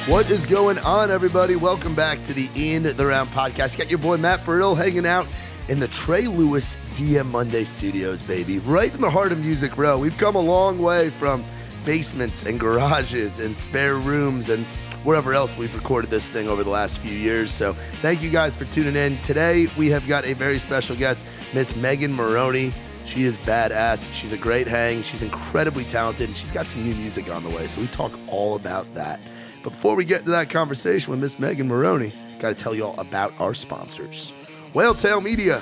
What is going on, everybody? Welcome back to the In the Round podcast. Got your boy Matt Brill hanging out in the Trey Lewis DM Monday Studios, baby. Right in the heart of Music Row. We've come a long way from basements and garages and spare rooms and wherever else we've recorded this thing over the last few years. So thank you guys for tuning in. Today, we have got a very special guest, Miss Megan Moroney. She is badass. She's a great hang. She's incredibly talented, and she's got some new music on the way. So we talk all about that. But before we get to that conversation with Miss Megan Moroney, got to tell you all about our sponsors. Whale Tail Media.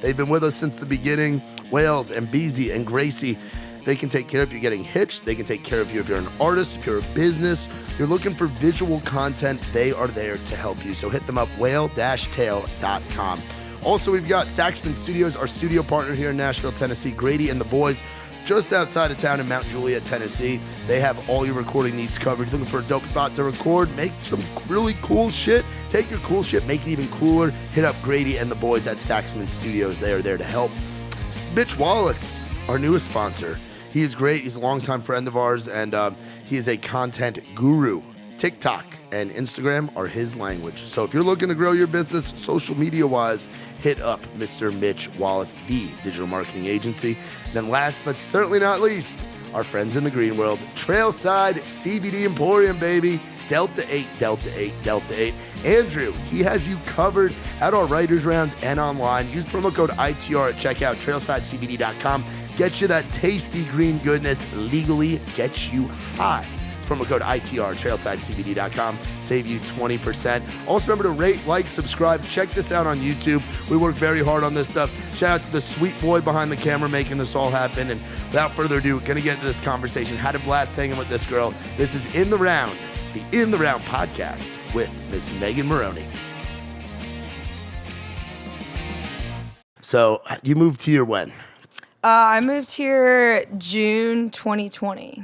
They've been with us since the beginning. Wales and Beezy and Gracie. They can take care of you getting hitched. They can take care of you if you're an artist, if you're a business, you're looking for visual content. They are there to help you. So hit them up, whale-tail.com. Also, we've got Saxman Studios, our studio partner here in Nashville, Tennessee. Grady and the boys, just outside of town in Mount Juliet, Tennessee. They have all your recording needs covered. You're looking for a dope spot to record, make some really cool shit. Take your cool shit, make it even cooler. Hit up Grady and the boys at Saxman Studios. They are there to help. Mitch Wallis, our newest sponsor. He is great. He's a longtime friend of ours, and he is a content guru. TikTok and Instagram are his language. So if you're looking to grow your business social media-wise, hit up Mr. Mitch Wallis, the digital marketing agency. And then last but certainly not least, our friends in the green world, Trailside CBD Emporium, baby. Delta 8, Delta 8, Delta 8. Andrew, he has you covered at our writers rounds and online. Use promo code ITR at checkout, trailsidecbd.com. Get you that tasty green goodness, legally get you high. Promo code ITR, trailsidecbd.com. Save you 20%. Also remember to rate, like, subscribe. Check this out on YouTube. We work very hard on this stuff. Shout out to the sweet boy behind the camera making this all happen. And without further ado, gonna get into this conversation. Had a blast hanging with this girl. This is In the Round, the In the Round podcast with Miss Megan Moroney. So you moved here when? I moved here June 2020.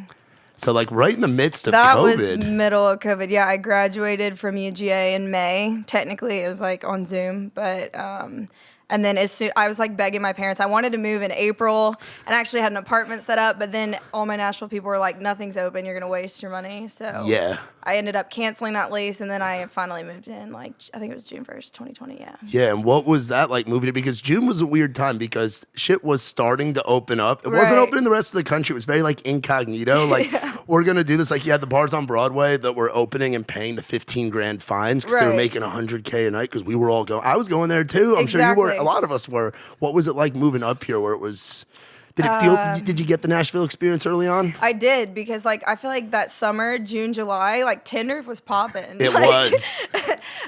So like right in the midst of that COVID. That was middle of COVID. Yeah, I graduated from UGA in May. Technically, it was like on Zoom, but and then as soon I was like begging my parents. I wanted to move in April, and I actually had an apartment set up. But then all my Nashville people were like, "Nothing's open. You're gonna waste your money." So yeah, I ended up canceling that lease, and then I finally moved in. Like I think it was June 1st, 2020. Yeah. Yeah, and what was that like moving it? Because June was a weird time because shit was starting to open up. It wasn't open in the rest of the country. It was very like incognito. Like we're gonna do this. Like you had the bars on Broadway that were opening and paying the $15,000 fines because they were making $100K a night. Because we were all going. I was going there too. I'm sure you were. A lot of us were. What was it like moving up here? Where it was. Did it feel? Did you get the Nashville experience early on? I did because like I feel like that summer, June, July, like Tinder was popping. It was.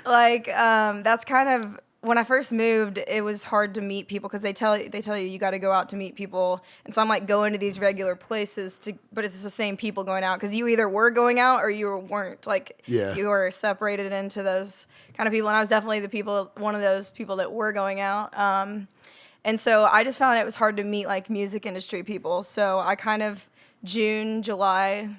That's kind of when I first moved. It was hard to meet people because they tell you got to go out to meet people, and so I'm like going to these regular places but it's the same people going out because you either were going out or you weren't. Like you were separated into those kind of people, and I was definitely one of those people that were going out. And so I just found it was hard to meet like music industry people. So I kind of June, July,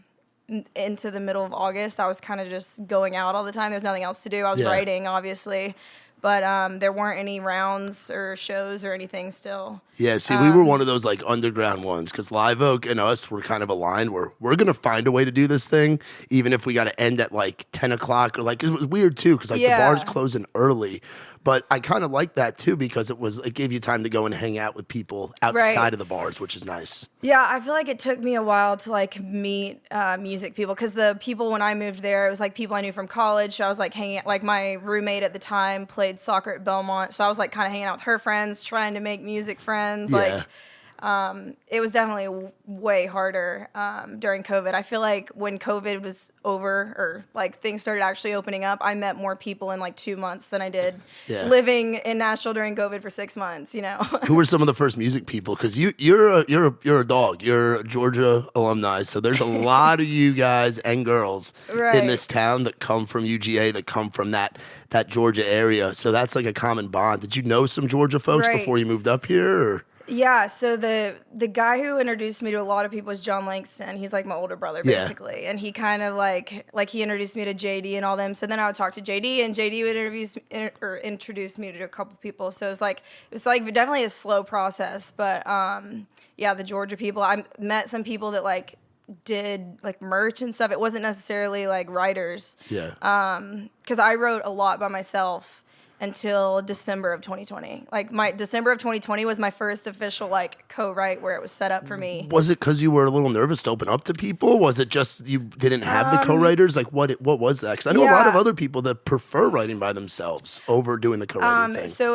into the middle of August, I was kind of just going out all the time. There's nothing else to do. I was writing, obviously. But there weren't any rounds or shows or anything still. Yeah, see, we were one of those like underground ones because Live Oak and us were kind of aligned where we're going to find a way to do this thing, even if we got to end at like 10 o'clock or like, it was weird too because like the bar's closing early. But I kind of like that too because it gave you time to go and hang out with people outside of the bars, which is nice. Yeah, I feel like it took me a while to like meet music people because the people when I moved there, it was like people I knew from college. So I was like hanging out, like my roommate at the time played soccer at Belmont. So I was like kind of hanging out with her friends, trying to make music friends. Yeah. It was definitely way harder during COVID. I feel like when COVID was over or like things started actually opening up, I met more people in like 2 months than I did living in Nashville during COVID for 6 months. You know, who were some of the first music people? Because you're a dog. You're a Georgia alumni, so there's a lot of you guys and girls in this town that come from UGA, that come from that Georgia area. So that's like a common bond. Did you know some Georgia folks before you moved up here? Or? Yeah, so the guy who introduced me to a lot of people was John Langston. He's like my older brother, basically. And he kind of like he introduced me to JD and all them. So then I would talk to JD, and JD would introduce me to a couple people. So it was like definitely a slow process. But yeah, the Georgia people, I met some people that like did like merch and stuff. It wasn't necessarily like writers. Yeah. Because I wrote a lot by myself until December of 2020. Like my December of 2020 was my first official like co-write where it was set up for me. Was it because you were a little nervous to open up to people? Was it just you didn't have the co-writers? Like what was that? Because I know a lot of other people that prefer writing by themselves over doing the co-writing thing. So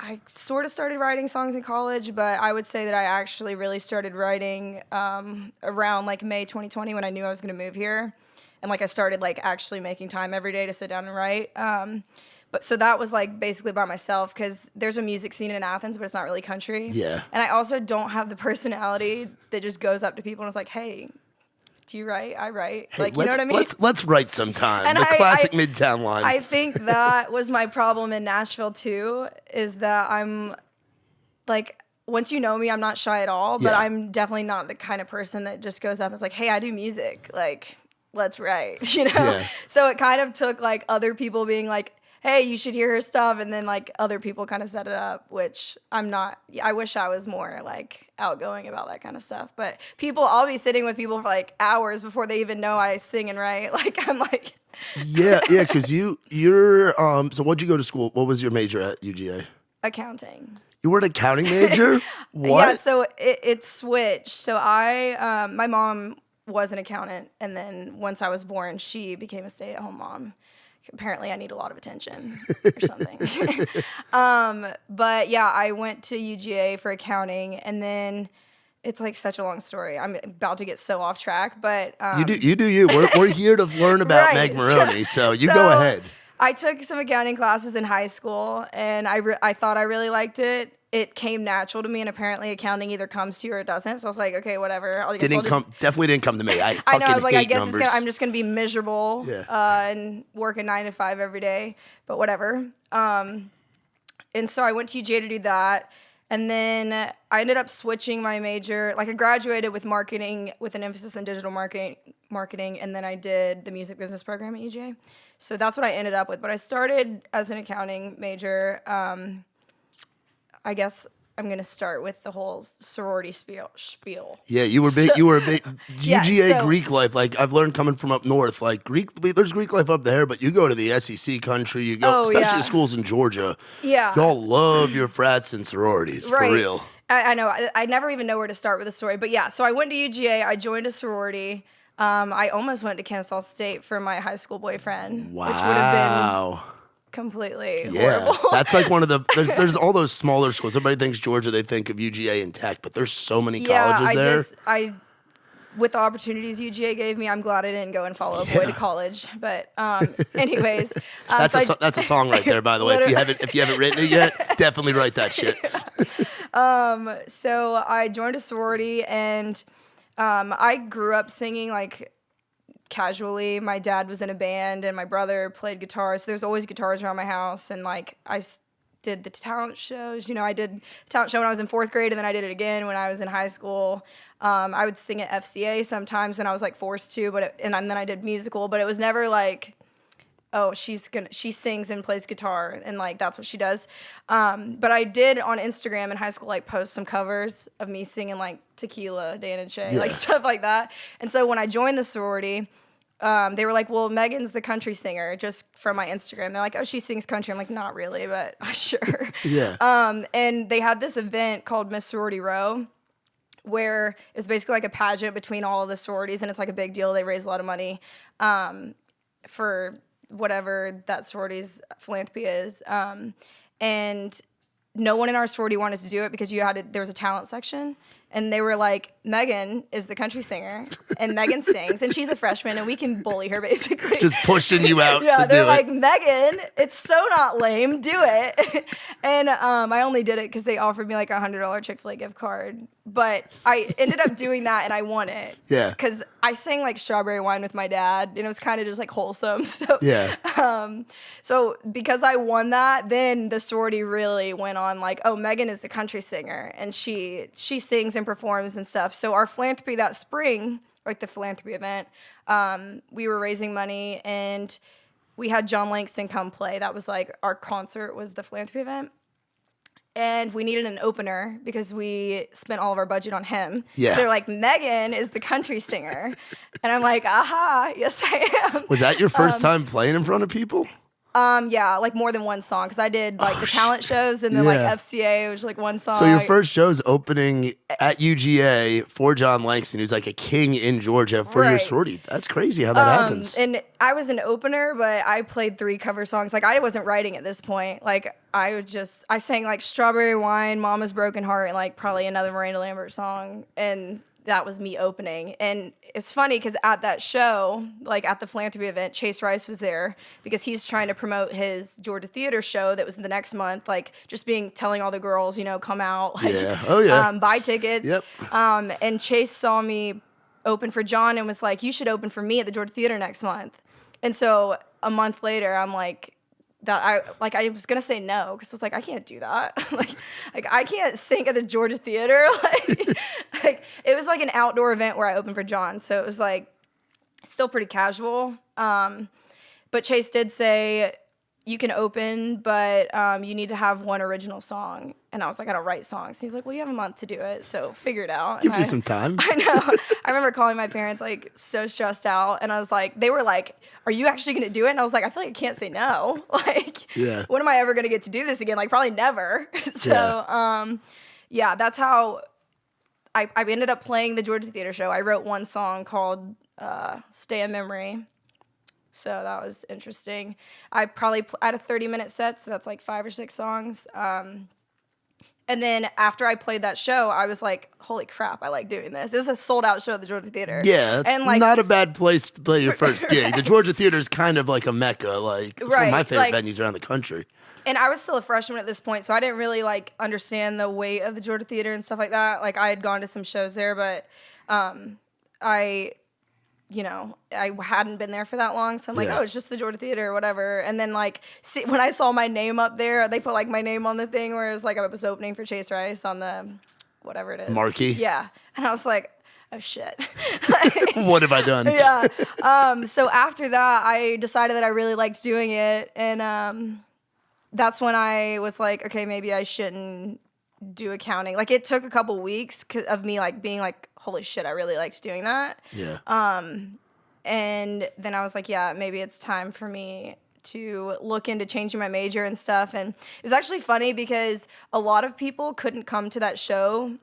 I sort of started writing songs in college, but I would say that I actually really started writing around like May 2020 when I knew I was going to move here. And like I started like actually making time every day to sit down and write. But so that was like basically by myself because there's a music scene in Athens, but it's not really country. Yeah. And I also don't have the personality that just goes up to people and is like, hey, do you write? I write. Hey, like, you know what I mean? Let's write sometime. And the classic Midtown line. I think that was my problem in Nashville too, is that I'm like, once you know me, I'm not shy at all, but I'm definitely not the kind of person that just goes up and is like, hey, I do music. Like, let's write, you know? Yeah. So it kind of took like other people being like, hey, you should hear her stuff. And then like other people kind of set it up, which I'm not. I wish I was more like outgoing about that kind of stuff. But I'll be sitting with people for like hours before they even know I sing and write. Like I'm like. yeah, because you're so what'd you go to school? What was your major at UGA? Accounting. You were an accounting major? What? Yeah, so it switched. So my mom was an accountant, and then once I was born, she became a stay-at-home mom. Apparently I need a lot of attention or something. But yeah, I went to UGA for accounting, and then it's like such a long story. I'm about to get so off track, but you do you. We're here to learn about Right. Meg Moroney, so you go ahead. I took some accounting classes in high school, and I thought I really liked it. It came natural to me, and apparently accounting either comes to you or it doesn't. So I was like, okay, whatever. Definitely didn't come to me. I know. I was like, I guess numbers. I'm just gonna be miserable and working 9 to 5 every day, but whatever. And so I went to UGA to do that, and then I ended up switching my major. Like I graduated with marketing with an emphasis in digital marketing, and then I did the music business program at UGA. So that's what I ended up with. But I started as an accounting major. I guess I'm gonna start with the whole sorority spiel. Yeah, you were big. You were a big UGA so, Greek life. Like I've learned coming from up north. Like there's Greek life up there, but you go to the SEC country. You go, especially the schools in Georgia. Yeah, y'all love your frats and sororities for real. I know. I never even know where to start with the story, but yeah. So I went to UGA. I joined a sorority. I almost went to Kansas State for my high school boyfriend, which would have been completely horrible. That's like one of the there's all those smaller schools. Everybody thinks Georgia, they think of UGA and Tech, but there's so many colleges there. With the opportunities UGA gave me, I'm glad I didn't go and follow a boy to college. But anyways, that's a song right there, by the way. If you haven't written it yet, definitely write that shit. So I joined a sorority, and I grew up singing like casually. My dad was in a band, and my brother played guitar, so there's always guitars around my house. And like I did the talent shows. You know, I did the talent show when I was in 4th grade, and then I did it again when I was in high school. I would sing at FCA sometimes when I was like forced to, and then I did musical, but it was never like, oh, she sings and plays guitar, and like that's what she does. But I did on Instagram in high school like post some covers of me singing like Tequila, Dan and Shay, like stuff like that. And so when I joined the sorority, they were like, well, Megan's the country singer, just from my Instagram. They're like, oh, she sings country. I'm like, not really, but sure. Yeah. And they had this event called Miss Sorority Row, where it's basically like a pageant between all of the sororities, and it's like a big deal. They raise a lot of money for whatever that sorority's philanthropy is. And no one in our sorority wanted to do it because there was a talent section. And they were like, Megan is the country singer, and Megan sings, and she's a freshman, and we can bully her, basically. Just pushing you out to do it. Yeah, they're like, Megan, it's so not lame, do it. And I only did it because they offered me like a $100 Chick-fil-A gift card. But I ended up doing that, and I won it. Yeah. Because I sang like Strawberry Wine with my dad, and it was kind of just like wholesome. So yeah. So because I won that, then the sorority really went on like, oh, Megan is the country singer, and she sings and performs and stuff. So our philanthropy that spring, like the philanthropy event, we were raising money, and we had John Langston come play. That was like our concert was the philanthropy event. and we needed an opener because we spent all of our budget on him. Yeah. So they're like, Megan is the country singer. And I'm like, aha, yes I am. Was that your first time playing in front of people? Yeah, like more than one song, because I did like the talent shows and then like FCA, which was like one song. So your first show's opening at UGA for John Langston, who's like a king in Georgia for your sorority. That's crazy how that happens. And I was an opener, but I played 3 cover songs. Like I wasn't writing at this point. Like I sang like Strawberry Wine, Mama's Broken Heart, and like probably another Miranda Lambert song. And that was me opening. And it's funny because at that show, like at the philanthropy event, Chase Rice was there because he's trying to promote his Georgia Theater show that was the next month, like just telling all the girls, come out, like, buy tickets. Yep. And Chase saw me open for John and was like, you should open for me at the Georgia Theater next month. And so a month later, I'm like, I was gonna say no because I was like, I can't do that. like I can't sing at the Georgia Theater. like it was like an outdoor event where I opened for John, so it was like still pretty casual. But Chase did say you can open, but you need to have one original song. And I was like, I don't write songs. And he was like, well, you have a month to do it, so figure it out. Give you some time. I know. I remember calling my parents like so stressed out, and I was like, they were like, are you actually going to do it? And I was like, I feel like I can't say no. Like, when am I ever going to get to do this again? Like, probably never. So, that's how I ended up playing the Georgia Theater show. I wrote one song called Stay in Memory. So that was interesting. I had a 30-minute set, so that's like 5 or 6 songs. And then after I played that show, I was like, holy crap, I like doing this. It was a sold-out show at the Georgia Theater. Yeah, it's not a bad place to play your first gig. The Georgia Theater is kind of like a mecca. Like, it's one of my favorite venues around the country. And I was still a freshman at this point, so I didn't really like understand the weight of the Georgia Theater and stuff like that. Like, I had gone to some shows there, but I hadn't been there for that long, so I'm like, oh, it's just the Georgia Theater or whatever. And then like, when I saw my name up there, they put like my name on the thing where it was like I was opening for Chase Rice on the whatever it is marquee. Yeah, and I was like, oh shit, what have I done? Yeah. So after that, I decided that I really liked doing it, and that's when I was like, okay, maybe I shouldn't do accounting. Like it took a couple weeks of me like being like, holy shit, I really liked doing that. Yeah. And then I was like, yeah, maybe it's time for me to look into changing my major and stuff. And it was actually funny because a lot of people couldn't come to that show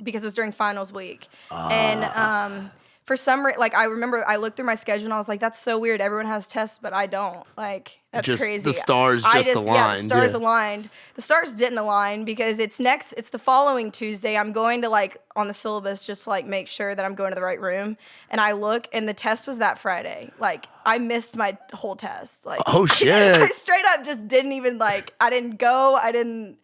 because it was during finals week. And for some reason, like I remember I looked through my schedule and I was like, that's so weird. Everyone has tests, but I don't. Like, that's crazy. The stars aligned. Yeah, the stars aligned. The stars didn't align because it's the following Tuesday. I'm going to like on the syllabus just like make sure that I'm going to the right room. And I look and the test was that Friday. Like I missed my whole test. Like, oh shit. I straight up just didn't even like, I didn't go. I didn't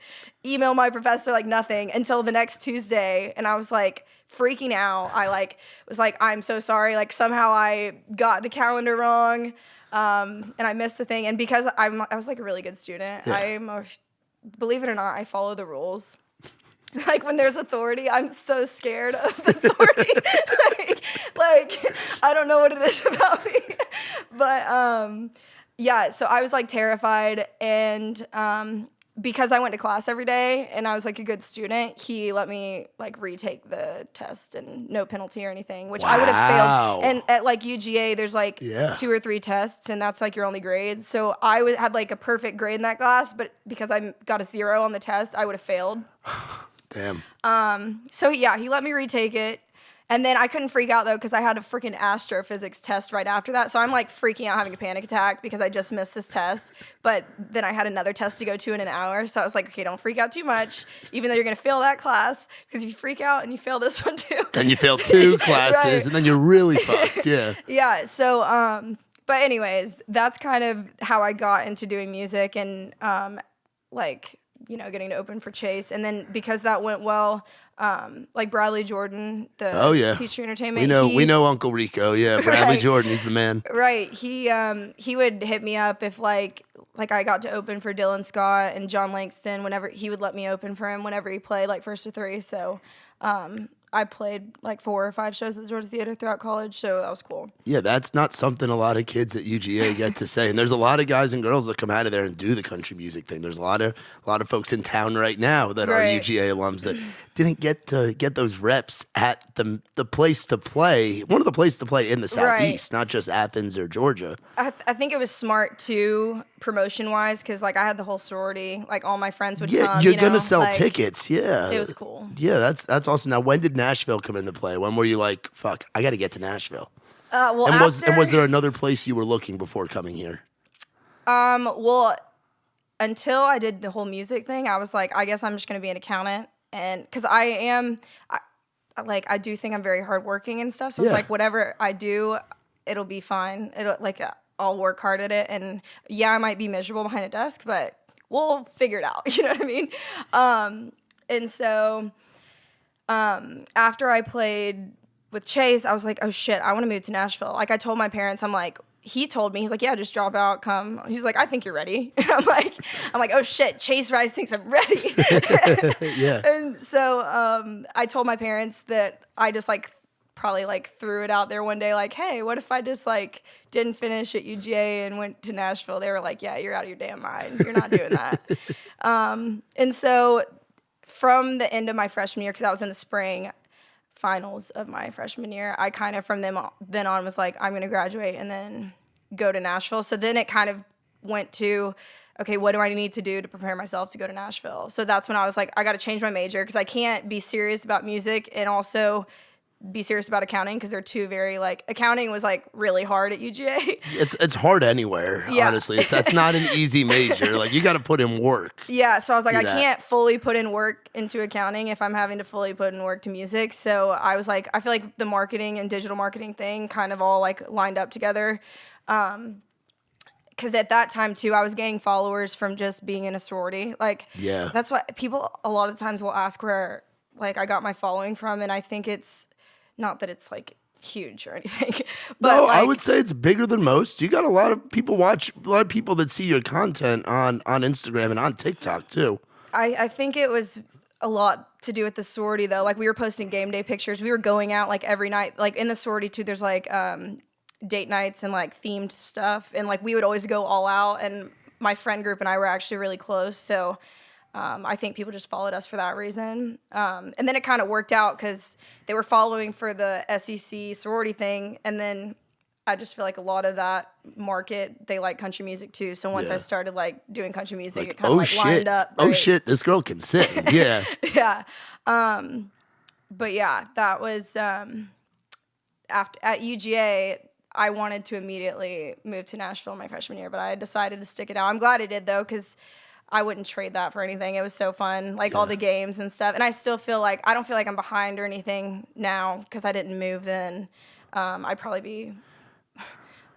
email my professor, like nothing until the next Tuesday. And I was like, freaking out. I like was like, I'm so sorry. Like somehow I got the calendar wrong, and I missed the thing. And because I was like a really good student, believe it or not, I follow the rules. Like when there's authority, I'm so scared of the authority. like I don't know what it is about me, but so I was like terrified, and because I went to class every day and I was like a good student, he let me like retake the test and no penalty or anything, which I would have failed. And at like UGA, there's like 2 or 3 tests and that's like your only grade. So I had like a perfect grade in that class, but because I got a 0 on the test, I would have failed. Damn. So yeah, he let me retake it. And then I couldn't freak out, though, because I had a freaking astrophysics test right after that. So I'm, like, freaking out, having a panic attack because I just missed this test. But then I had another test to go to in an hour. So I was like, okay, don't freak out too much, even though you're going to fail that class. Because if you freak out and you fail this one, too. Then you fail 2 classes, right. And then you're really fucked, yeah. Yeah, so, but anyways, that's kind of how I got into doing music and, like, you know, getting to open for Chase. And then because that went well... like Bradley Jordan, the Peachtree Entertainment. We know Uncle Rico, yeah. Bradley Jordan, he's the man. Right. He would hit me up if like I got to open for Dylan Scott and John Langston whenever he would let me open for him whenever he played like first to 3. So I I played like 4 or 5 shows at the Georgia Theater throughout college, so that was cool. Yeah, that's not something a lot of kids at UGA get to say. And there's a lot of guys and girls that come out of there and do the country music thing. There's a lot of folks in town right now that are UGA alums that didn't get to get those reps at the place to play, one of the places to play in the Southeast, not just Athens or Georgia. I think it was smart too, promotion-wise, because like I had the whole sorority, like all my friends would come. You're gonna sell tickets. Yeah, it was cool. Yeah, that's awesome. Now, when did Nashville come into play? When were you like, fuck, I got to get to Nashville? Was there another place you were looking before coming here? Well, until I did the whole music thing, I was like, I guess I'm just gonna be an accountant, and because I do think I'm very hardworking and stuff. So it's like whatever I do, it'll be fine. I'll work hard at it, and I might be miserable behind a desk, but we'll figure it out. You know what I mean? And so after I played with Chase, I was like, oh shit, I want to move to Nashville. Like I told my parents, he told me, he's like, yeah, just drop out, come. He's like, I think you're ready. And I'm like, oh shit, Chase Rice thinks I'm ready. Yeah. And so I told my parents that I just probably threw it out there one day, like, hey, what if I just didn't finish at UGA and went to Nashville? They were like, yeah, you're out of your damn mind. You're not doing that. And so from the end of my freshman year, because I was in the spring finals of my freshman year, I kind of from then on was like, I'm going to graduate and then go to Nashville. So then it kind of went to, okay, what do I need to do to prepare myself to go to Nashville? So that's when I was like, I got to change my major because I can't be serious about music and also be serious about accounting because they're two very accounting was really hard at UGA. It's hard anywhere, honestly. That's not an easy major. You got to put in work. Yeah, so I was like, I can't fully put in work into accounting if I'm having to fully put in work to music. So I was like, I feel like the marketing and digital marketing thing kind of all lined up together. Because at that time too, I was gaining followers from just being in a sorority. That's what people a lot of times will ask where I got my following from, and I think it's not that it's huge or anything, but no, I would say it's bigger than most. You got a lot of people that see your content on Instagram and on TikTok too. I think it was a lot to do with the sorority though. We were posting game day pictures. We were going out every night. In the sorority too, there's date nights and themed stuff, and we would always go all out. And my friend group and I were actually really close, so I think people just followed us for that reason. And then it kind of worked out because they were following for the SEC sorority thing. And then I just feel a lot of that market, they like country music too. So once I started doing country music, it kind of lined up. Right? Oh shit, this girl can sing. Yeah. Yeah. But yeah, that was after at UGA. I wanted to immediately move to Nashville my freshman year, but I decided to stick it out. I'm glad I did though, because I wouldn't trade that for anything. It was so fun, all the games and stuff. And I still feel I don't feel like I'm behind or anything now because I didn't move then. I'd probably be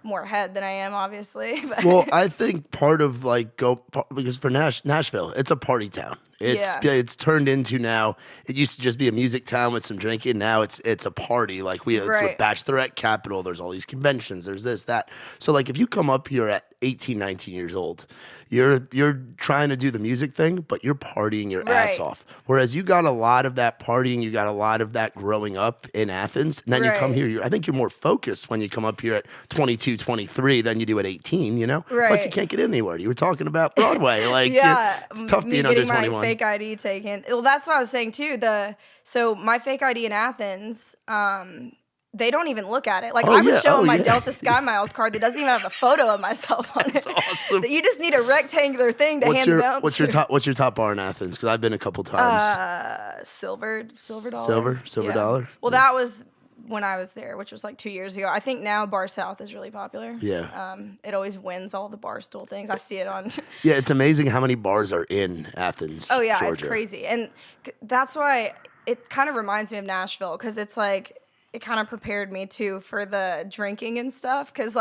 more ahead than I am, obviously. But well, I think part of because for Nashville, it's a party town. It's turned into now. It used to just be a music town with some drinking. Now it's a party. It's a bachelorette capital. There's all these conventions. There's this, that. So if you come up here at 18, 19 years old, you're trying to do the music thing, but you're partying your ass off. Whereas you got a lot of that partying, you got a lot of that growing up in Athens. And then you come here, I think you're more focused when you come up here at 22, 23 than you do at 18, you know? Right. Plus you can't get anywhere. You were talking about Broadway. It's tough being under 21. My fake ID taken. Well, that's what I was saying too. So my fake ID in Athens, they don't even look at it. I would show them my Delta Sky Miles card that doesn't even have a photo of myself on it. That's awesome. You just need a rectangular thing to hand the bouncer. What's your top bar in Athens? Because I've been a couple times. Silver dollar. Silver dollar. Well, that was when I was there, which was 2 years ago. I think now Bar South is really popular. Yeah. It always wins all the bar stool things. I see it on. Yeah, it's amazing how many bars are in Athens. Oh yeah, Georgia. It's crazy, and that's why it kind of reminds me of Nashville because it's it kind of prepared me too for the drinking and stuff because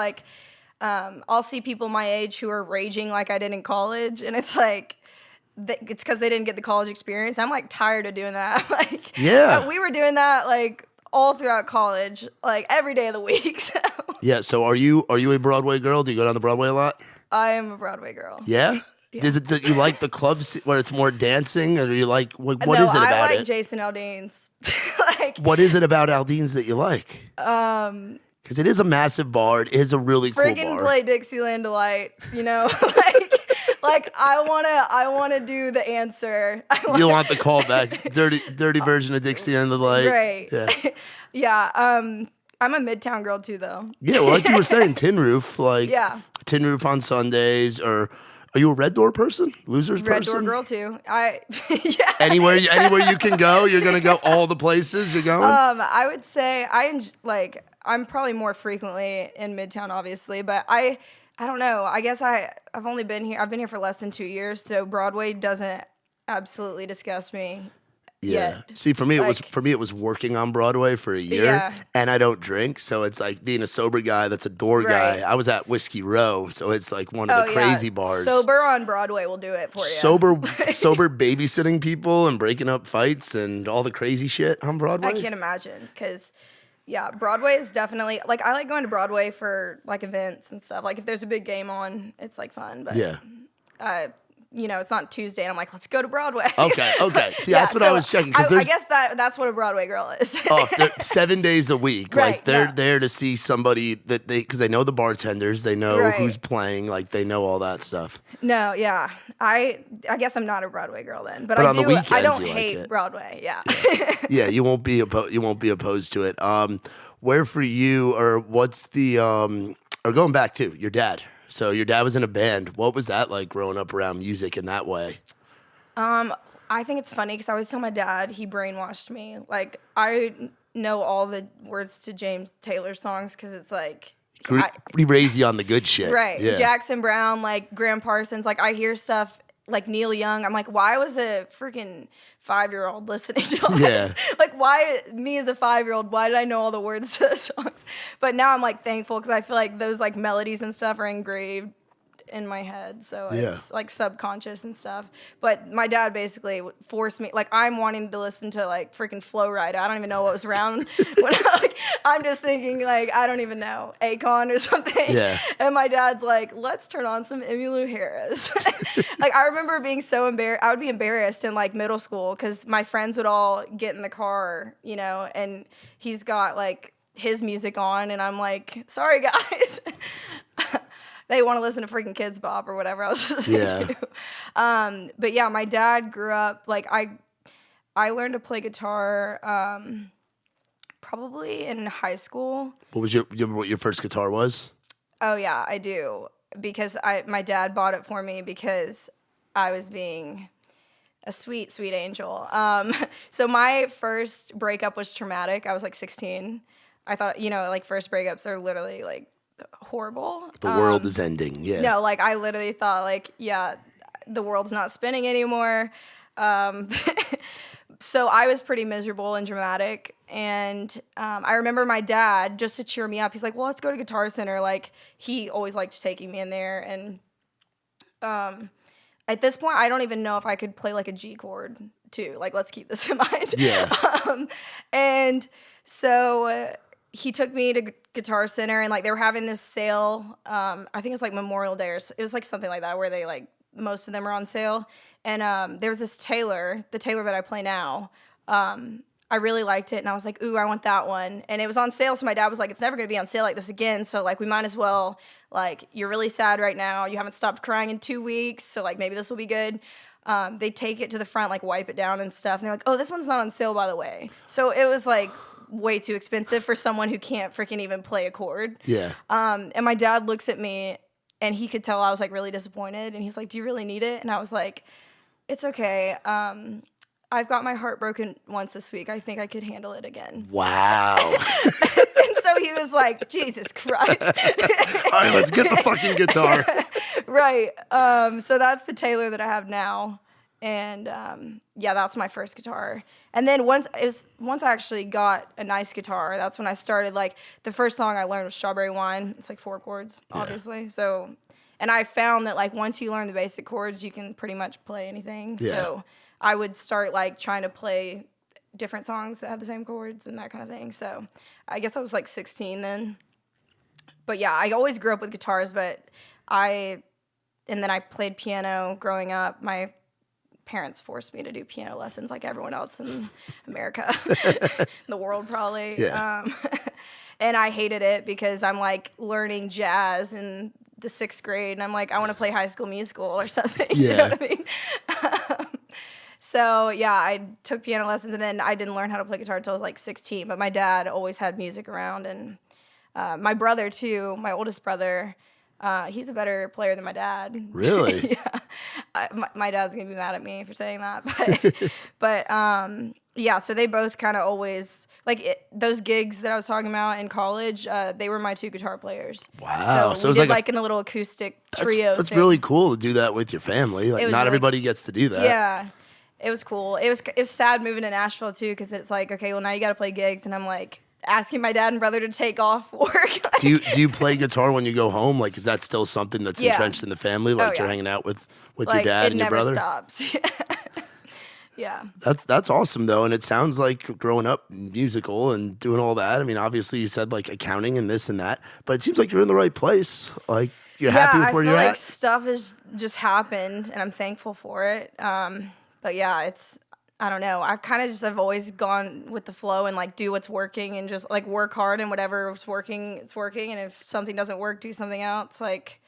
I'll see people my age who are raging like I did in college, and it's it's because they didn't get the college experience. I'm tired of doing that. We were doing that all throughout college, every day of the week. So. Yeah. So are you a Broadway girl? Do you go down the Broadway a lot? I am a Broadway girl. Yeah. Yeah. Do you like the clubs where it's more dancing, or do you what is it about it? I like Jason Aldean's. Like, what is it about Aldean's that you like? Because it is a massive bar. It is a really cool bar. Friggin' play Dixieland Delight, you know? like I wanna do the answer. You want the callbacks. Dirty version of Dixieland Delight. Right. Yeah. Yeah. I'm a Midtown girl too, though. Yeah, well, like you were saying, Tin Roof. Like, yeah. Tin Roof on Sundays, or are you a Red Door person? Losers Red person? Door girl too. Yeah. Anywhere you can go, you're gonna go all the places you're going. I would say I'm probably more frequently in Midtown, obviously, but I don't know. I guess I've only been here. I've been here for less than 2 years, so Broadway doesn't absolutely disgust me. Yeah. Yet. See, for me, it was working on Broadway for a year, and I don't drink, so it's like being a sober guy that's a door guy. I was at Whiskey Row, so it's like one of the crazy bars. Sober on Broadway will do it for you. Sober babysitting people and breaking up fights and all the crazy shit on Broadway. I can't imagine, because Broadway is definitely, like, I like going to Broadway for like events and stuff. Like if there's a big game on, it's like fun. But you know, it's not Tuesday, and I'm like, let's go to Broadway. Okay. See, that's what I was checking. I guess that's what a Broadway girl is. They're 7 days a week. Right, like they're there to see somebody that because they know the bartenders, they know who's playing, like they know all that stuff. No, yeah, I guess I'm not a Broadway girl then, but on the weekends, I don't you hate like it. Broadway. Yeah. Yeah, you won't be opposed to it. Where for you, or what's the or going back to your dad? So your dad was in a band. What was that like growing up around music in that way? I think it's funny because I always tell my dad he brainwashed me. Like, I know all the words to James Taylor songs because it's like... We raise you on the good shit. Right. Yeah. Jackson Browne, like Graham Parsons. Like, I hear stuff like Neil Young. I'm like, why was a freaking 5-year-old listening to all this? Like, why, me as a 5-year-old, why did I know all the words to the songs? But now I'm like thankful because I feel like those like melodies and stuff are engraved in my head, so it's like subconscious and stuff. But my dad basically forced me, like, I'm wanting to listen to like freaking Flow Rida. I don't even know what was around when I'm just thinking like, I don't even know, Akon or something. And my dad's like, let's turn on some Emmylou Harris. Like, I remember being so embarrassed. I would be embarrassed in like middle school because my friends would all get in the car, you know, and he's got like his music on, and I'm like, sorry guys. They want to listen to freaking Kids Bop or whatever I was listening to. But yeah, my dad grew up, like, I learned to play guitar probably in high school. What was your first guitar was? Oh yeah, I do. Because my dad bought it for me because I was being a sweet, sweet angel. So my first breakup was traumatic. I was like 16. I thought, you know, like first breakups are literally like horrible. The world is ending. Yeah. No, like I literally thought like, yeah, the world's not spinning anymore. So I was pretty miserable and dramatic. And I remember my dad, just to cheer me up, he's like, well, let's go to Guitar Center. Like, he always liked taking me in there. And at this point, I don't even know if I could play like a G chord too. Like, let's keep this in mind. Yeah. And so he took me to Guitar Center, and like they were having this sale. I think it was like Memorial Day, or it was like something like that, where they like most of them are on sale. And there was this Taylor, the Taylor that I play now. I really liked it, and I was like, ooh, I want that one. And it was on sale, so my dad was like, it's never gonna be on sale like this again. So like we might as well, like, you're really sad right now. You haven't stopped crying in 2 weeks, so like maybe this will be good. They take it to the front, like wipe it down and stuff. And they're like, oh, this one's not on sale, by the way. So it was like way too expensive for someone who can't freaking even play a chord. Yeah. And my dad looks at me, and he could tell I was like really disappointed. And he's like, do you really need it? And I was like, it's okay. I've got my heart broken once this week. I think I could handle it again. Wow. And so he was like, Jesus Christ. All right, let's get the fucking guitar. Right. So that's the Taylor that I have now. And yeah, that's my first guitar. And then once I actually got a nice guitar, that's when I started. Like, the first song I learned was Strawberry Wine. It's like 4 chords, obviously. So, and I found that like once you learn the basic chords, you can pretty much play anything. Yeah. So I would start like trying to play different songs that had the same chords and that kind of thing. So I guess I was like 16 then. But yeah, I always grew up with guitars, and then I played piano growing up. My parents forced me to do piano lessons like everyone else in America, the world probably. Yeah. And I hated it because I'm like learning jazz in the 6th grade, and I'm like, I want to play High School Musical or something. Yeah. You know what I mean? So yeah, I took piano lessons, and then I didn't learn how to play guitar until I was like 16. But my dad always had music around, and my brother too, my oldest brother. He's a better player than my dad. Really? Yeah. My dad's gonna be mad at me for saying that, but yeah. So they both kind of always those gigs that I was talking about in college. They were my 2 guitar players. Wow. So we did like in a little acoustic trio. That's thing. really cool to do that with your family. Like, not everybody gets to do that. Yeah. It was cool. It was sad moving to Nashville too, because it's like, okay, well now you got to play gigs, and I'm like asking my dad and brother to take off work. Do you play guitar when you go home? Like, is that still something that's entrenched in the family? Like, you're hanging out with your dad and your brother? It never stops. Yeah. That's awesome though, and it sounds like growing up musical and doing all that. I mean, obviously you said like accounting and this and that, but it seems like you're in the right place. Like, you're happy with where you're at. Stuff has just happened, and I'm thankful for it. But yeah, I don't know. I've always gone with the flow and like do what's working and just like work hard, and whatever's working, it's working. And if something doesn't work, do something else. Like,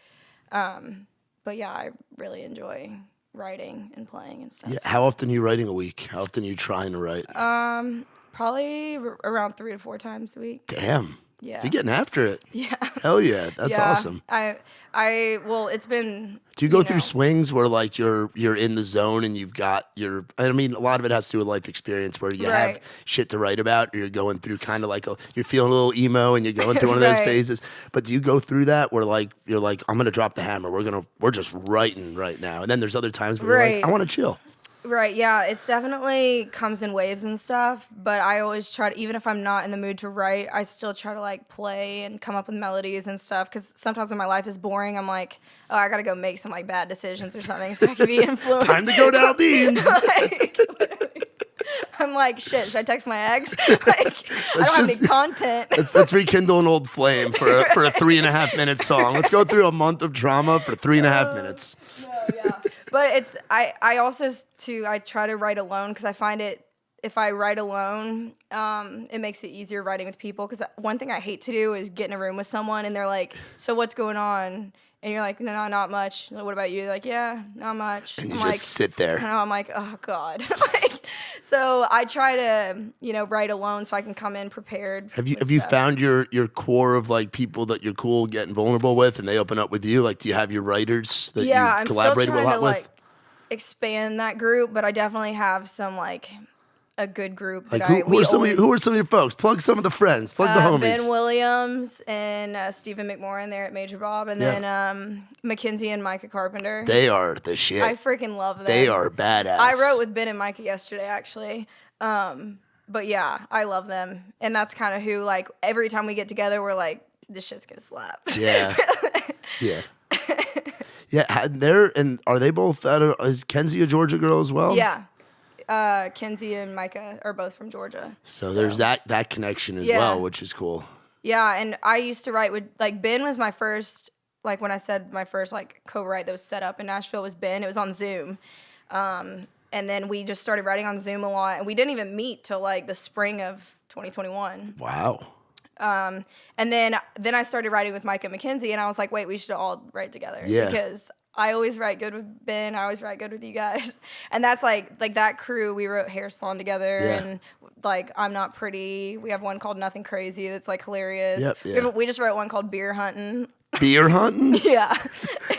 but yeah, I really enjoy writing and playing and stuff. Yeah. How often are you writing a week? How often are you trying to write? Probably around 3 to 4 times a week. Damn. Yeah. You're getting after it. Yeah. Hell yeah. That's awesome. Well, it's been. Do you go through swings where like you're in the zone and you've got I mean, a lot of it has to do with life experience where you have shit to write about, or you're going through kind of like you're feeling a little emo and you're going through one of those phases. But do you go through that where like you're like, I'm gonna drop the hammer. We're just writing right now. And then there's other times where you're like, I want to chill. Right, yeah, it's definitely comes in waves and stuff, but I always try to, even if I'm not in the mood to write, I still try to like play and come up with melodies and stuff, because sometimes when my life is boring, I'm like, oh, I gotta go make some like bad decisions or something so I can be influenced. Time to go down these. I'm like, shit, should I text my ex? Like, I don't have any content. Let's rekindle an old flame for a 3.5 minute song. Let's go through a month of drama for 3.5 minutes. Yeah. But I also too, I try to write alone, because I find if I write alone, it makes it easier writing with people. Because one thing I hate to do is get in a room with someone and they're like, so what's going on? And you're like, no, not much. Like, what about you? They're like, yeah, not much. And you just sit there. And I'm like, oh God. So I try to, write alone so I can come in prepared. Have you found your core of like people that you're cool getting vulnerable with, and they open up with you? Like, do you have your writers that you've collaborated a lot with? Like expand that group, but I definitely have some like a good group. Like who are some of your folks? Plug some of the friends. Plug the homies. Ben Williams and Stephen McMorrin there at Major Bob, and then Mackenzie and Micah Carpenter. They are the shit. I freaking love them. They are badass. I wrote with Ben and Micah yesterday, actually. But yeah, I love them, and that's kind of who, like, every time we get together, we're like, this shit's gonna slap. Yeah. Yeah. Yeah. Are they both is Kenzie a Georgia girl as well? Yeah. Kenzie and Micah are both from Georgia. So there's that connection as well, which is cool. Yeah, and I used to write with, like, Ben was my first, like, when I said my first, like, co-write that was set up in Nashville was Ben. It was on Zoom. And then we just started writing on Zoom a lot, and we didn't even meet till, like, the spring of 2021. Wow. And then I started writing with Micah and Mackenzie, and I was like, wait, we should all write together. Yeah. Because I always write good with Ben. I always write good with you guys. And that's like that crew, we wrote Hair Salon together. Yeah. And like I'm Not Pretty. We have one called Nothing Crazy that's like hilarious. Yep, yeah. We just wrote one called Beer Hunting. Beer Hunting? Yeah.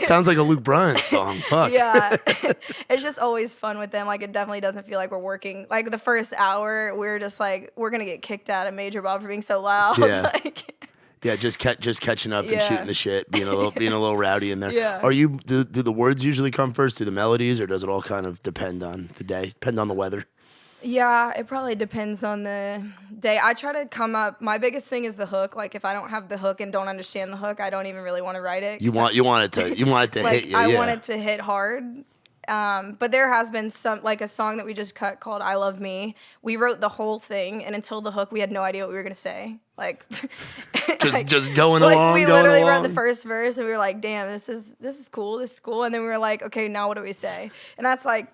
Sounds like a Luke Bryan song. Fuck. Yeah. It's just always fun with them. Like, it definitely doesn't feel like we're working. Like, the first hour, we're just like, we're going to get kicked out of Major Bob for being so loud. Yeah. Yeah, just catching up and shooting the shit, being a little rowdy in there. Yeah. Do the words usually come first? Do the melodies, or does it all kind of depend on the day, depend on the weather? Yeah, it probably depends on the day. I try to come up. My biggest thing is the hook. Like, if I don't have the hook and don't understand the hook, I don't even really want to write it. You want it to like, hit you. I want it to hit hard. But there has been some, like a song that we just cut called I Love Me. We wrote the whole thing, and until the hook, we had no idea what we were going to say. Like, just going along. We literally wrote the first verse, and we were like, damn, this is cool. This is cool. And then we were like, okay, now what do we say? And that's like,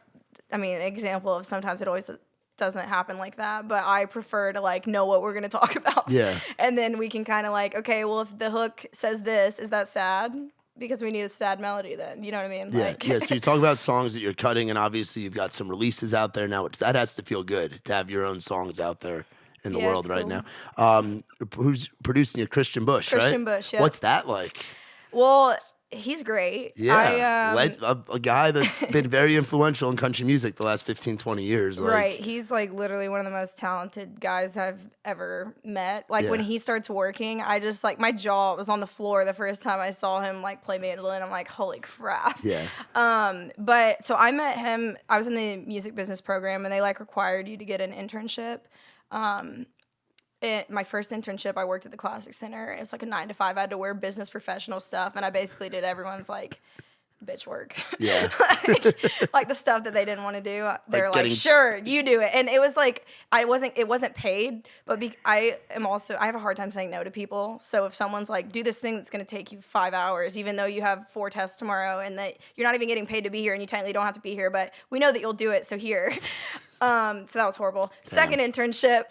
I mean, an example of sometimes it always doesn't happen like that, but I prefer to like know what we're going to talk about. Yeah. And then we can kind of like, okay, well, if the hook says this, is that sad? Because we need a sad melody then. You know what I mean? Yeah, Like, yeah. So you talk about songs that you're cutting, and obviously you've got some releases out there now, which that has to feel good to have your own songs out there in the Yeah, world it's right cool. now. Who's producing you? Kristian Bush, right? Kristian Bush, yeah. What's that like? Well, he's great. Yeah, a guy that's been very influential in country music the last 15, 20 years. Like, right. He's like literally one of the most talented guys I've ever met. Like when Yeah. he starts working, I just like my jaw was on the floor the first time I saw him like play mandolin. I'm like, holy crap. Yeah. But so I met him, I was in the music business program and they like required you to get an internship. My first internship, I worked at the Classic Center. It was like a 9 to 5. I had to wear business professional stuff, and I basically did everyone's like bitch work. Yeah. like the stuff that they didn't want to do. They're like, getting- sure, you do it. And it was like it wasn't paid, but I have a hard time saying no to people. So if someone's like, do this thing that's going to take you 5 hours, even though you have 4 tests tomorrow, and that you're not even getting paid to be here, and you technically don't have to be here, but we know that you'll do it, so here. So that was horrible. Second internship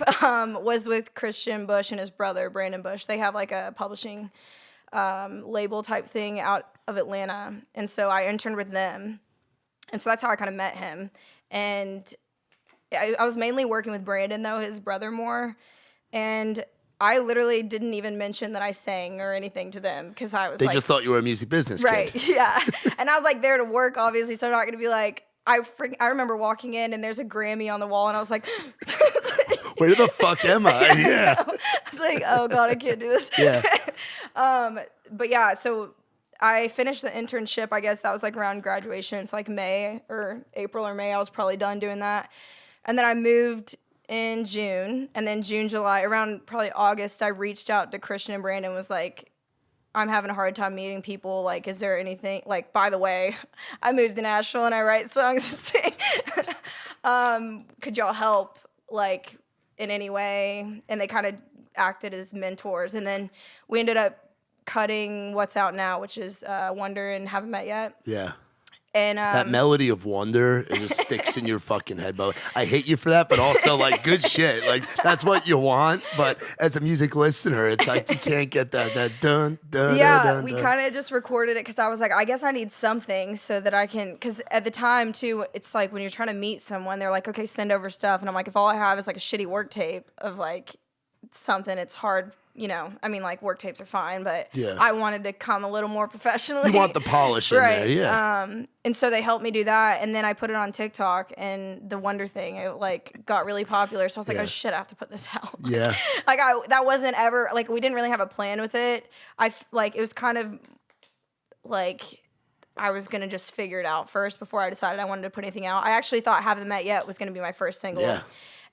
was with Kristian Bush and his brother, Brandon Bush. They have like a publishing label type thing out of Atlanta. And so I interned with them. And so that's how I kind of met him. And I was mainly working with Brandon, though, his brother more. And I literally didn't even mention that I sang or anything to them because I was They just thought you were a music business right, kid. yeah. And I was like there to work, obviously, so I'm not going to be like, I remember walking in and there's a Grammy on the wall and I was like, Where the fuck am I? Yeah. I was like, oh God, I can't do this. Yeah. But yeah, so I finished the internship. I guess that was like around graduation. It's like May or April or May. I was probably done doing that. And then I moved in June. And then June, July, around probably August, I reached out to Kristian and Brandon, was like, I'm having a hard time meeting people. Like, is there anything, like, by the way, I moved to Nashville and I write songs and sing. Could y'all help, like, in any way? And they kind of acted as mentors. And then we ended up cutting What's Out Now, which is Wonder and Haven't Met Yet. Yeah. And That melody of Wonder, it just sticks in your fucking head. But I hate you for that, but also like good shit. Like that's what you want. But as a music listener, it's like you can't get that dun dun. yeah, dun, dun, we dun. kind of just recorded it because I was like, I guess I need something so that I can. Because at the time too, it's like when you're trying to meet someone, they're like, okay, send over stuff, and I'm like, if all I have is like a shitty work tape of like something, it's hard. You know, I mean, like work tapes are fine, but Yeah. I wanted to come a little more professionally. You want the polish in right? there, yeah. And so they helped me do that, and then I put it on TikTok, and the Wonder thing, it like got really popular. So I was like, Yeah. oh shit, I have to put this out. Yeah. Like that wasn't ever like we didn't really have a plan with it. Like it was kind of like I was gonna just figure it out first before I decided I wanted to put anything out. I actually thought Haven't Met Yet was gonna be my first single. Yeah.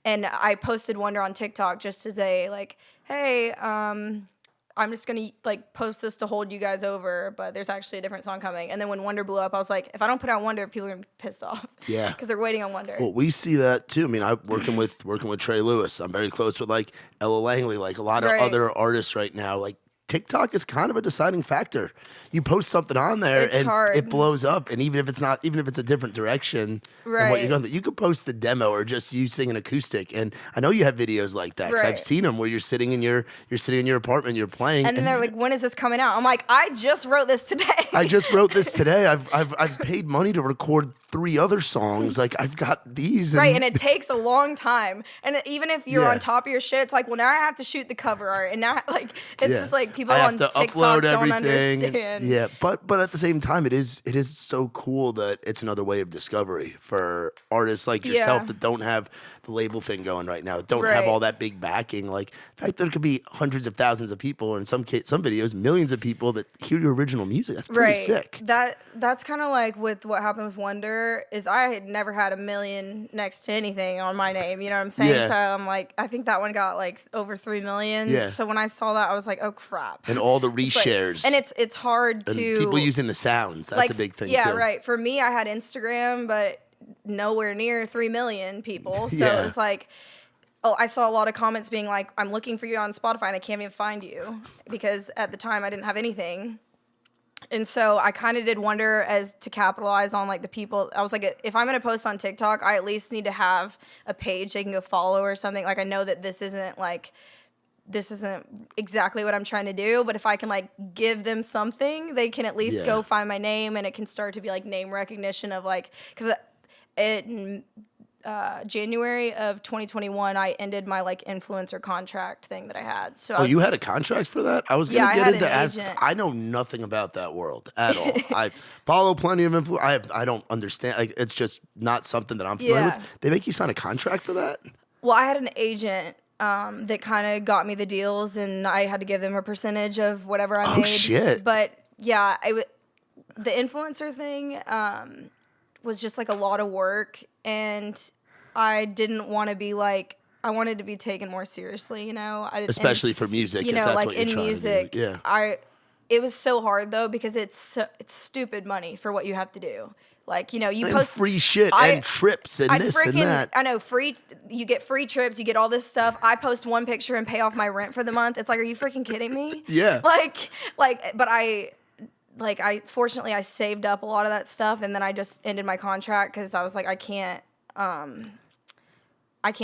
And I posted Wonder on TikTok just to say like, hey, I'm just gonna like post this to hold you guys over, but there's actually a different song coming. And then when Wonder blew up, I was like, if I don't put out Wonder, people are gonna be pissed off. Yeah. Because they're waiting on Wonder. Well, we see that too. I mean, I'm working with Trey Lewis. I'm very close with like Ella Langley, like a lot of Right. other artists right now. Like TikTok is kind of a deciding factor. You post something on there It's and hard. it blows up. And even if it's a different direction than what Right. you're going, you could post a demo or just you singing acoustic. And I know you have videos like that because I've Right. seen them where you're sitting in your apartment, you're playing, And then they're like, when is this coming out? I'm like, I just wrote this today. I just wrote this today. I've paid money to record 3 other songs. Like I've got these. Right, and it takes a long time. And even if you're Yeah. on top of your shit, it's like, well, now I have to shoot the cover art. And now, like, it's Yeah. just like people I have on to TikTok upload don't everything. understand. Yeah, but at the same time, it is so cool that it's another way of discovery for artists like yourself Yeah. that don't have the label thing going right now, that don't have Right. all that big backing. Like, in fact, there could be hundreds of thousands of people, or in some videos, millions of people that hear your original music. That's pretty Right. sick. That's kind of like with what happened with Wonder is I had never had a million next to anything on my name. You know what I'm saying? Yeah. So I'm like, I think that one got like over 3 million. Yeah. So when I saw that, I was like, oh crap. And all the It's like- reshares. and it's hard and to people using the sounds. That's like, a big thing yeah, too. right. For me, I had Instagram, but nowhere near 3 million people. So Yeah. it was like, oh, I saw a lot of comments being like, I'm looking for you on Spotify and I can't even find you because at the time I didn't have anything. And so I kind of did wonder as to capitalize on like the people. I was like, if I'm going to post on TikTok, I at least need to have a page they can go follow or something. Like I know that this isn't exactly what I'm trying to do, but if I can like give them something, they can at least go find my name, and it can start to be like name recognition of like, because in January of 2021, I ended my like influencer contract thing that I had. So you had a contract for that? I was going to get into ask. I know nothing about that world at all. I follow plenty of influencers. I don't understand. Like, it's just not something that I'm familiar with. They make you sign a contract for that? Well, I had an agent that kind of got me the deals, and I had to give them a percentage of whatever I made. Oh, shit. But yeah, the influencer thing was just like a lot of work, and I didn't want to be like, I wanted to be taken more seriously, you know? Especially for music, you know, if that's like what you're in trying music, to do. Yeah. It was so hard though, because it's stupid money for what you have to do. Like, you know, you and post free shit and trips and this and that. I know, you get free trips, you get all this stuff. I post one picture and pay off my rent for the month. It's like, are you freaking kidding me? Yeah. But I fortunately I saved up a lot of that stuff, and then I just ended my contract because I was like, I can't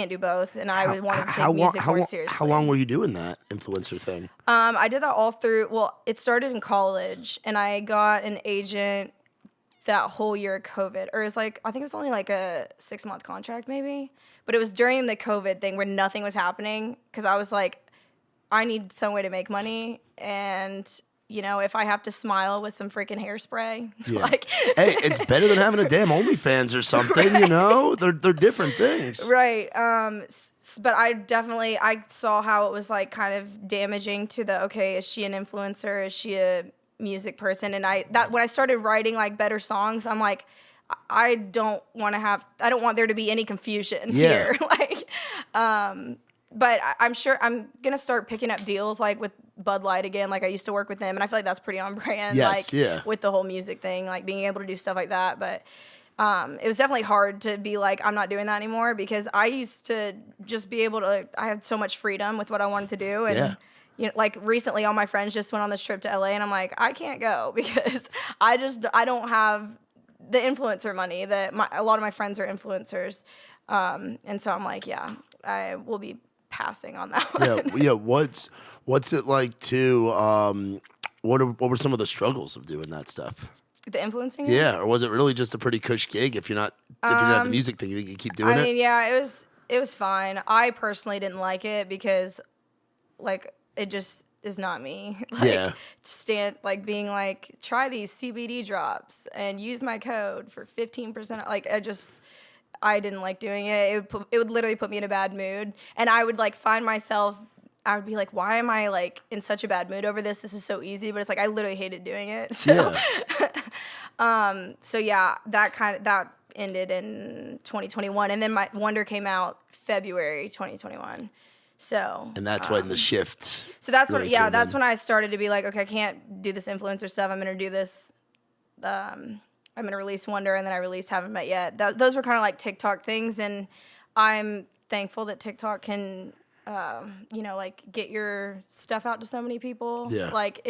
do both, and I wanted to take music more seriously. How long were you doing that influencer thing? I did that all through, well, it started in college, and I got an agent that whole year of COVID, or it was like, I think it was only like a 6-month contract maybe, but it was during the COVID thing where nothing was happening, because I was like, I need some way to make money, and you know, if I have to smile with some freaking hairspray, like, hey, it's better than having a damn OnlyFans or something, you know? They're different things. Right. But I saw how it was like kind of damaging to okay, is she an influencer? Is she a music person? And when I started writing like better songs, I'm like, I don't want there to be any confusion here. Like, but I'm sure I'm gonna start picking up deals like with Bud Light again. Like I used to work with them, and I feel like that's pretty on brand. With the whole music thing, like being able to do stuff like that. But it was definitely hard to be like, I'm not doing that anymore, because I used to just be able to. I had so much freedom with what I wanted to do, and you know, like recently, all my friends just went on this trip to LA, and I'm like, I can't go because I don't have the influencer money that a lot of my friends are influencers, and so I'm like, I will be passing on that one. Yeah. What's it like to what were some of the struggles of doing that stuff? The influencing? Yeah, or was it really just a pretty cush gig if you didn't have the music thing, you think you keep doing it? I mean, yeah, it was fine. I personally didn't like it because like it just is not me. Like being like, try these CBD drops and use my code for 15%. Like I didn't like doing it. It would literally put me in a bad mood. And I would like find myself, I would be like, why am I like in such a bad mood over this? This is so easy. But it's like, I literally hated doing it. So, that ended in 2021. And then my Wonder came out February 2021. So. And that's when the shift. So that's really when I started to be like, okay, I can't do this influencer stuff. I'm going to do this. I'm going to release Wonder, and then I released Haven't Met Yet. Those were kind of like TikTok things, and I'm thankful that TikTok can, like get your stuff out to so many people. Yeah. Like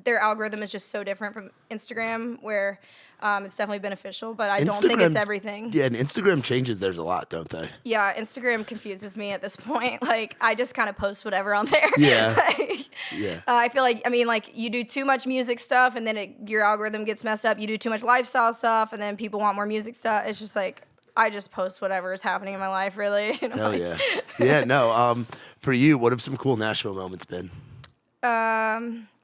their algorithm is just so different from Instagram, where it's definitely beneficial, but I don't think it's everything. Yeah, and Instagram changes theirs a lot, don't they? Yeah, Instagram confuses me at this point. Like, I just kind of post whatever on there. Yeah. I feel like, you do too much music stuff, and then your algorithm gets messed up. You do too much lifestyle stuff, and then people want more music stuff. It's just like, I just post whatever is happening in my life, really. Hell yeah. Yeah, no. For you, what have some cool Nashville moments been?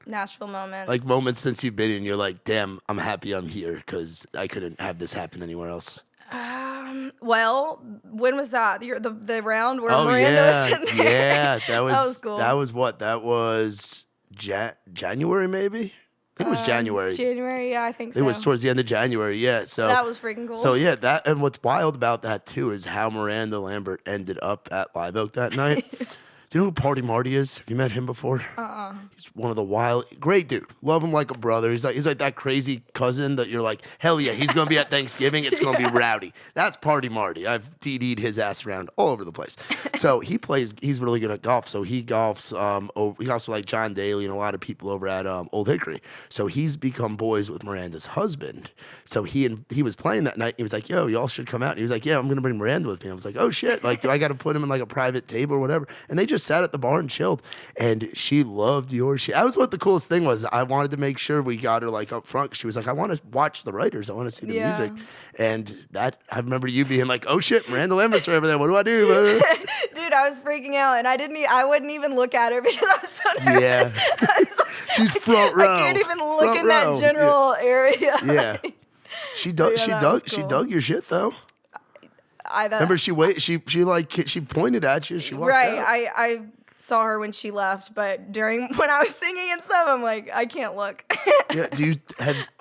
Nashville moments. Like moments since you've been in, you're like, damn, I'm happy I'm here because I couldn't have this happen anywhere else. Well, when was that? The round where Miranda was in there? Yeah, that was cool. That was what? That was January, maybe? I think it was January. January, yeah, I think so. It was towards the end of January, yeah. So that was freaking cool. So yeah, and what's wild about that too is how Miranda Lambert ended up at Live Oak that night. Do you know who Party Marty is? Have you met him before? He's one of the great dude. Love him like a brother. He's like that crazy cousin that you're like, hell yeah, he's gonna be at Thanksgiving. It's gonna be rowdy. That's Party Marty. I've DD'd his ass around all over the place. So he's really good at golf. So he golfs he golfs with like John Daly and a lot of people over at Old Hickory. So he's become boys with Miranda's husband. So he was playing that night. He was like, yo, y'all should come out. And he was like, yeah, I'm gonna bring Miranda with me. I was like, oh shit, like do I gotta put him in like a private table or whatever? And they just sat at the bar and chilled. And she loved your shit. That was what the coolest thing was. I wanted to make sure we got her like up front. She was like, I want to watch the writers. I want to see the music. And that, I remember you being like, oh shit, Miranda Lambert's right over there. What do I do? Dude, I was freaking out, and I wouldn't even look at her because I was so nervous. Yeah. She's front row. I can't even look in that general area. Yeah. She dug your shit though. Remember she pointed at you. She walked out. I saw her when she left, but when I was singing and stuff, I'm like, I can't look. Yeah.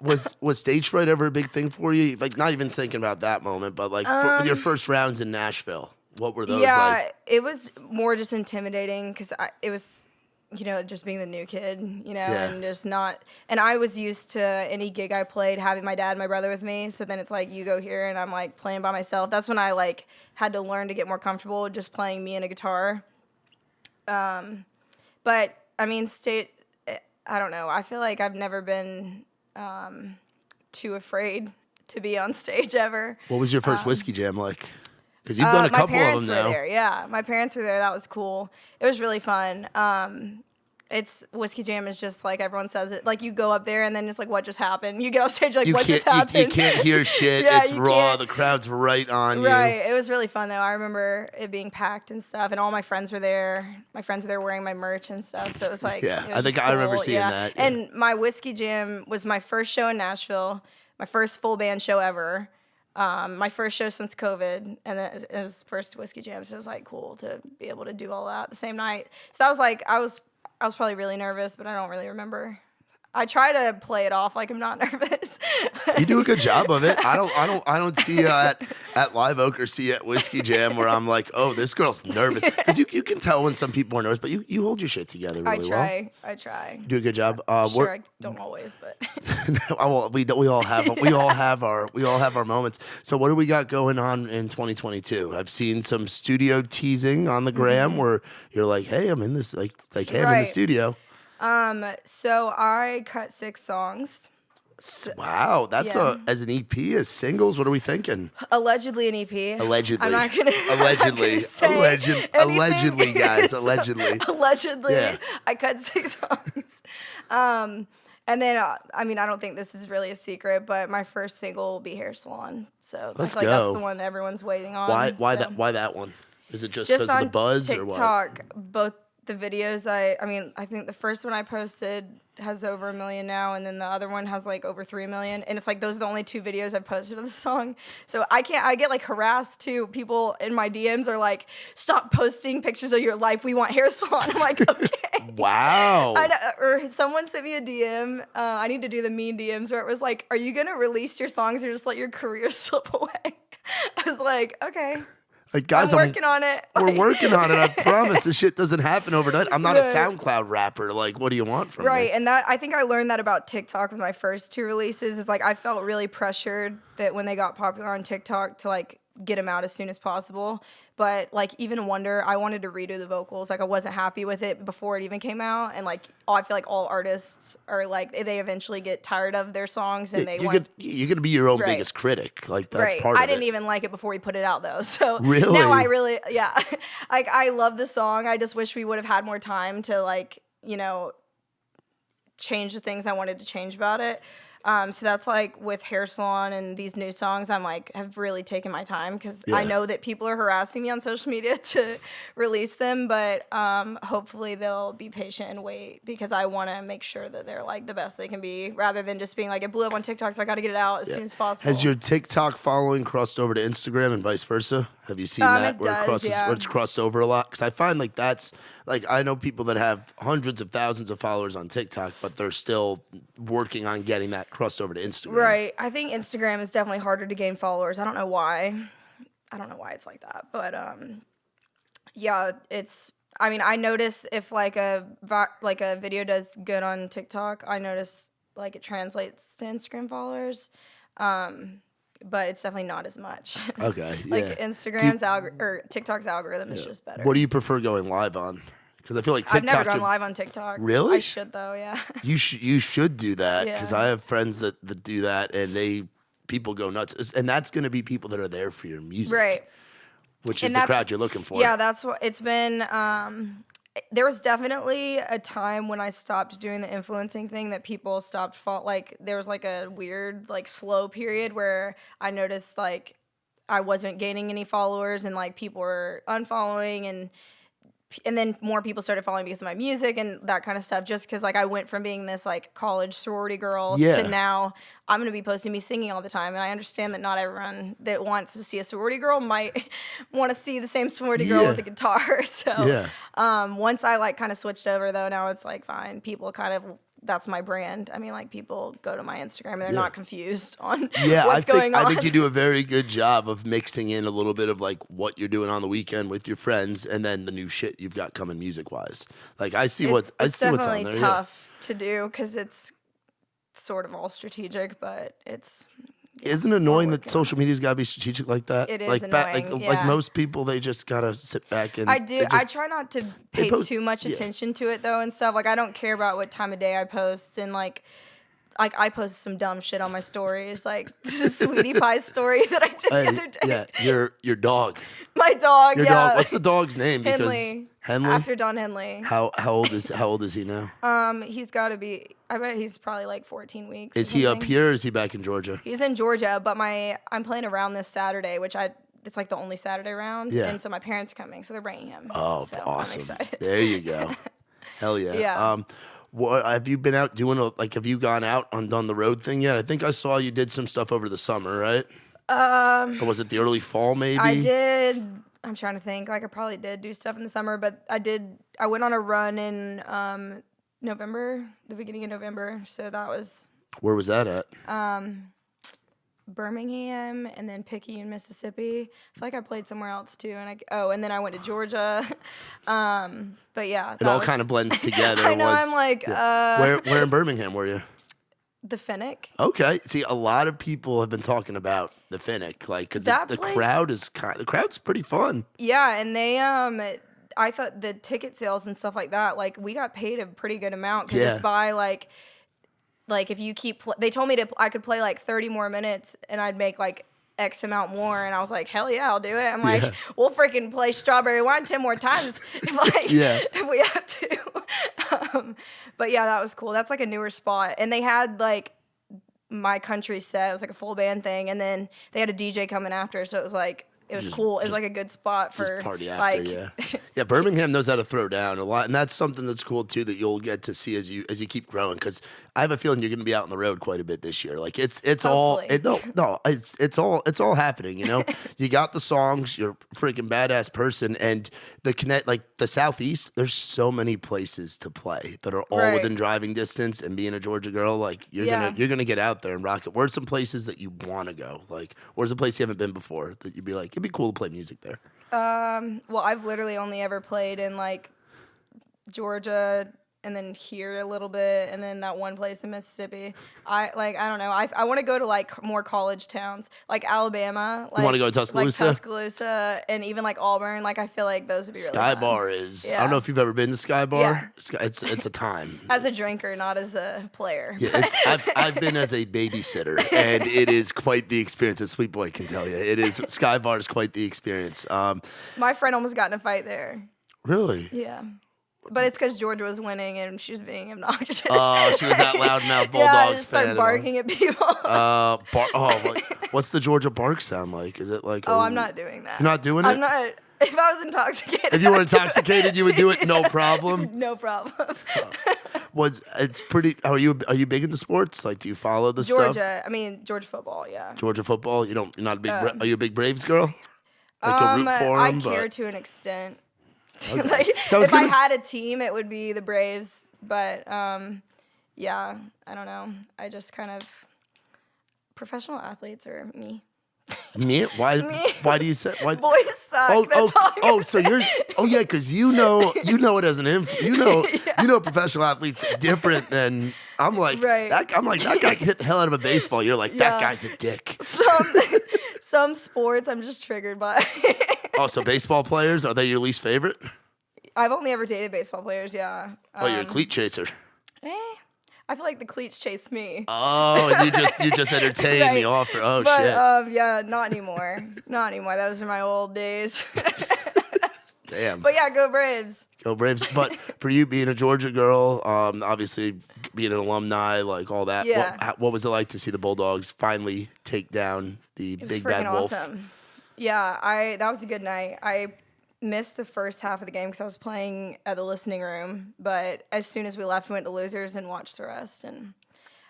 Was stage fright ever a big thing for you? Like not even thinking about that moment, but like with your first rounds in Nashville, what were those like? Yeah, it was more just intimidating because it was, just being the new kid, and just not. And I was used to any gig I played having my dad and my brother with me. So then it's like you go here and I'm like playing by myself. That's when I like had to learn to get more comfortable just playing me and a guitar. But I mean, I don't know. I feel like I've never been too afraid to be on stage ever. What was your first whiskey jam like? Because you've done a couple of them now. My parents were there. Yeah, my parents were there. That was cool. It was really fun. It's whiskey jam is just like everyone says it. Like you go up there and then it's like, what just happened? You get off stage like, what just happened? You can't hear shit. Yeah, it's raw. Can't. The crowd's right on you. Right. It was really fun though. I remember it being packed and stuff, and all my friends were there. My friends were there wearing my merch and stuff. So it was like, yeah. It was I think I remember seeing that. Yeah. And my whiskey jam was my first show in Nashville, my first full band show ever. My first show since COVID, and it was first whiskey jam. So it was like cool to be able to do all that the same night. So that was like I was probably really nervous, but I don't really remember. I try to play it off like I'm not nervous. You do a good job of it. I don't see you at Live Oak or see you at Whiskey Jam where I'm like, oh, this girl's nervous. Because you can tell when some people are nervous, but you hold your shit together really well. I try. You do a good job. Sure, I don't always, but we all have our moments. So what do we got going on in 2022? I've seen some studio teasing on the gram where you're like, hey, I'm in this I'm in the studio. So I cut 6 songs. Wow, that's as an EP, as singles. What are we thinking? Allegedly an EP. Allegedly. I'm not gonna. Allegedly, guys. Allegedly. Yeah. I cut 6 songs. And then I don't think this is really a secret, but my first single will be Hair Salon. So Let's I feel go. Like that's the one everyone's waiting on. Why that one? Is it just because of the buzz TikTok, or what? both the videos I think the first one I posted has over 1 million now, and then the other one has like over 3 million, and it's like those are the only 2 videos I've posted of the song. So I get like harassed too. People in my DMs are like, stop posting pictures of your life, we want Hair Salon. I'm like, okay. Wow. Or someone sent me a DM, I need to do the mean DMs where it was like, are you gonna release your songs or just let your career slip away? I was like, okay. Like, guys, I'm working on it. We're working on it. I promise this shit doesn't happen overnight. I'm not a SoundCloud rapper. Like, what do you want from me? Right, and I think I learned that about TikTok with my first 2 releases. Is like I felt really pressured that when they got popular on TikTok to like get them out as soon as possible. But like even Wonder, I wanted to redo the vocals. Like I wasn't happy with it before it even came out. And like I feel like all artists are like they eventually get tired of their songs and you're gonna be your own biggest critic. Like that's part of it. I didn't even like it before we put it out though. So really? Now I really like I love the song. I just wish we would have had more time to like, change the things I wanted to change about it. So that's like with Hair Salon and these new songs, I'm like, have really taken my time because I know that people are harassing me on social media to release them, but hopefully they'll be patient and wait because I want to make sure that they're like the best they can be rather than just being like, it blew up on TikTok, so I got to get it out as soon as possible. Has your TikTok following crossed over to Instagram and vice versa? Have you seen that where it's crossed over a lot? Because I find like that's like I know people that have hundreds of thousands of followers on TikTok, but they're still working on getting that crossed over to Instagram. Right. I think Instagram is definitely harder to gain followers. I don't know why. It's like that, but it's I mean, I notice if like a video does good on TikTok, I notice like it translates to Instagram followers. But it's definitely not as much. Okay, yeah. Like Instagram's or TikTok's algorithm is just better. What do you prefer going live on? Because I feel like TikTok. I've never gone live on TikTok. Really? I should though. Yeah. You should do that because Yeah. I have friends that do that, and people go nuts, and that's going to be people that are there for your music, Right. Which is the crowd you're looking for. Yeah, that's what it's been. There was definitely a time when I stopped doing the influencing thing that people stopped like there was like a weird like slow period where I noticed like I wasn't gaining any followers and like people were unfollowing and then more people started following because of my music and that kind of stuff, just because like I went from being this like college sorority girl to now I'm going to be posting me singing all the time. And I understand that not everyone that wants to see a sorority girl might want to see the same sorority girl with a guitar. So once I like kind of switched over though, now it's like fine. People kind of, that's my brand. I mean, like people go to my Instagram and they're not confused on what's going on. I think you do a very good job of mixing in a little bit of like what you're doing on the weekend with your friends and then the new shit you've got coming music wise. Like I see what's on there. It's definitely tough to do because it's sort of all strategic, but it's. Isn't it annoying that social media's got to be strategic like that? It is like annoying. Like most people, they just gotta sit back and. I do. I try not to pay too much attention to it though and stuff. Like I don't care about what time of day I post and like I post some dumb shit on my stories, like the Sweetie Pie story that I did the other day. Yeah, your dog. My dog. Your dog. What's the dog's name? Henley. Henley. After Don Henley. How old is he now? He's got to be. I bet he's probably like 14 weeks. Is he up here or is he back in Georgia? He's in Georgia, but I'm playing a round this Saturday, which it's like the only Saturday round, and so my parents are coming, so they're bringing him. Oh, so awesome! I'm excited. There you go. Hell yeah. Yeah. What have you been out doing? Have you gone out on the road thing yet? I think I saw you did some stuff over the summer, right? Or was it the early fall? Maybe I did. I'm trying to think. Like I probably did do stuff in the summer, but I went on a run in November, the beginning of November. So that was. Where was that at? Birmingham and then Picayune, Mississippi. I feel like I played somewhere else too, and then I went to Georgia. But yeah, it all kind of blends together. I know. I'm like, where in Birmingham were you? The Finnick. Okay. See, a lot of people have been talking about the Finnick, like, because the crowd's pretty fun. Yeah, and they I thought the ticket sales and stuff like that, like we got paid a pretty good amount because it's by like if you keep, they told me I could play like 30 more minutes and I'd make like X amount more, and I was like, hell yeah, I'll do it. I'm like, we'll freaking play Strawberry Wine 10 more times if we have to. But yeah, that was cool. That's like a newer spot, and they had like my country set. It was like a full band thing, and then they had a DJ coming after, so it was like. It was cool. It was like a good spot for party after, yeah. Birmingham knows how to throw down a lot, and that's something that's cool too that you'll get to see as you keep growing. Because I have a feeling you're going to be out on the road quite a bit this year. Like it's all it's all happening. You know, you got the songs. You're a freaking badass person, and the Southeast. There's so many places to play that are all within driving distance. And being a Georgia girl, like you're gonna get out there and rock it. Where's some places that you want to go? Like where's a place you haven't been before that you'd be like, it'd be cool to play music there? Well, I've literally only ever played in like Georgia and then here a little bit and then that one place in Mississippi. I don't know. I want to go to like more college towns, like Alabama. Like, you want to go to Tuscaloosa? Like Tuscaloosa and even like Auburn. Like I feel like those would be really Sky fun. Bar is. I don't know if you've ever been to Sky Bar. Yeah. It's a time. As a drinker, not as a player. Yeah, I've been as a babysitter, and it is quite the experience. As Sweet Boy can tell you, it is. Sky Bar is quite the experience. My friend almost got in a fight there. Really? Yeah. But it's because Georgia was winning and she was being obnoxious. Oh, she was that loudmouth Bulldogs fan. Yeah, just started barking at people. What's the Georgia bark sound like? Is it like? Oh, I'm not doing that. You're not doing it? I'm not. If I was intoxicated. If you were intoxicated, you would do it, no problem. No problem. It's pretty. Are you big into sports? Like, do you follow the stuff? Georgia football. Yeah. Georgia football. You're not a big. Are you a big Braves girl? Like a root for them, I care to an extent. Okay. Like, if I had a team, it would be the Braves. But yeah, I don't know. I just kind of professional athletes are me. Me? Why? Why do you say? Why? Boys suck. So you're. Oh yeah, because you know it as an you know professional athletes different than I'm like. Right. I'm like that guy can hit the hell out of a baseball. You're like that guy's a dick. Some sports I'm just triggered by. Oh, so baseball players, are they your least favorite? I've only ever dated baseball players. Yeah. Oh, you're a cleat chaser. I feel like the cleats chased me. Oh, and you just entertained Right. the offer. Oh But, shit. yeah, not anymore. Not anymore. That was in my old days. Damn. But yeah, go Braves. Go Braves. But for you being a Georgia girl, obviously being an alumni, like all that, Yeah. what was it like to see the Bulldogs finally take down the It was big freaking bad wolf? awesome. Yeah, that was a good night. I missed the first half of the game because I was playing at the listening room. But as soon as we left, we went to losers and watched the rest. And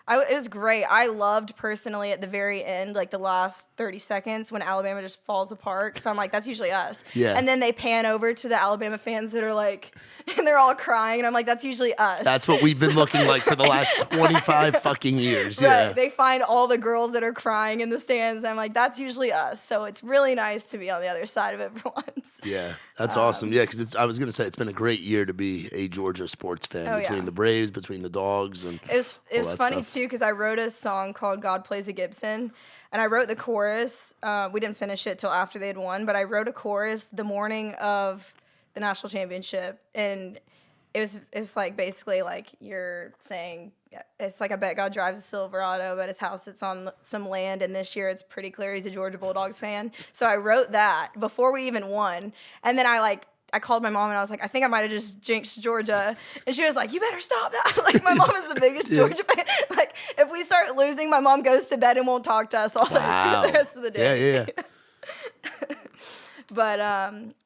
it was great. I loved personally at the very end, like the last 30 seconds when Alabama just falls apart. So I'm like, that's usually us. Yeah. And then they pan over to the Alabama fans that are like, and they're all crying. And I'm like, that's usually us. That's what we've been looking like for the last 25 fucking years. Yeah. Right. They find all the girls that are crying in the stands. And I'm like, that's usually us. So it's really nice to be on the other side of it for once. Yeah, that's awesome. Yeah, because I was going to say it's been a great year to be a Georgia sports fan between the Braves, between the Dogs. And it was funny, too, because I wrote a song called God Plays a Gibson. And I wrote the chorus. We didn't finish it till after they had won. But I wrote a chorus the morning of the national championship. And it was like basically like you're saying, it's like I bet God drives a Silverado, but his house sits on some land, and this year it's pretty clear he's a Georgia Bulldogs fan. So I wrote that before we even won, and then I called my mom and I was like, I think I might have just jinxed Georgia, and she was like, you better stop that. Like my mom is the biggest Georgia fan. Like if we start losing, my mom goes to bed and won't talk to us all the rest of the day. Yeah. But,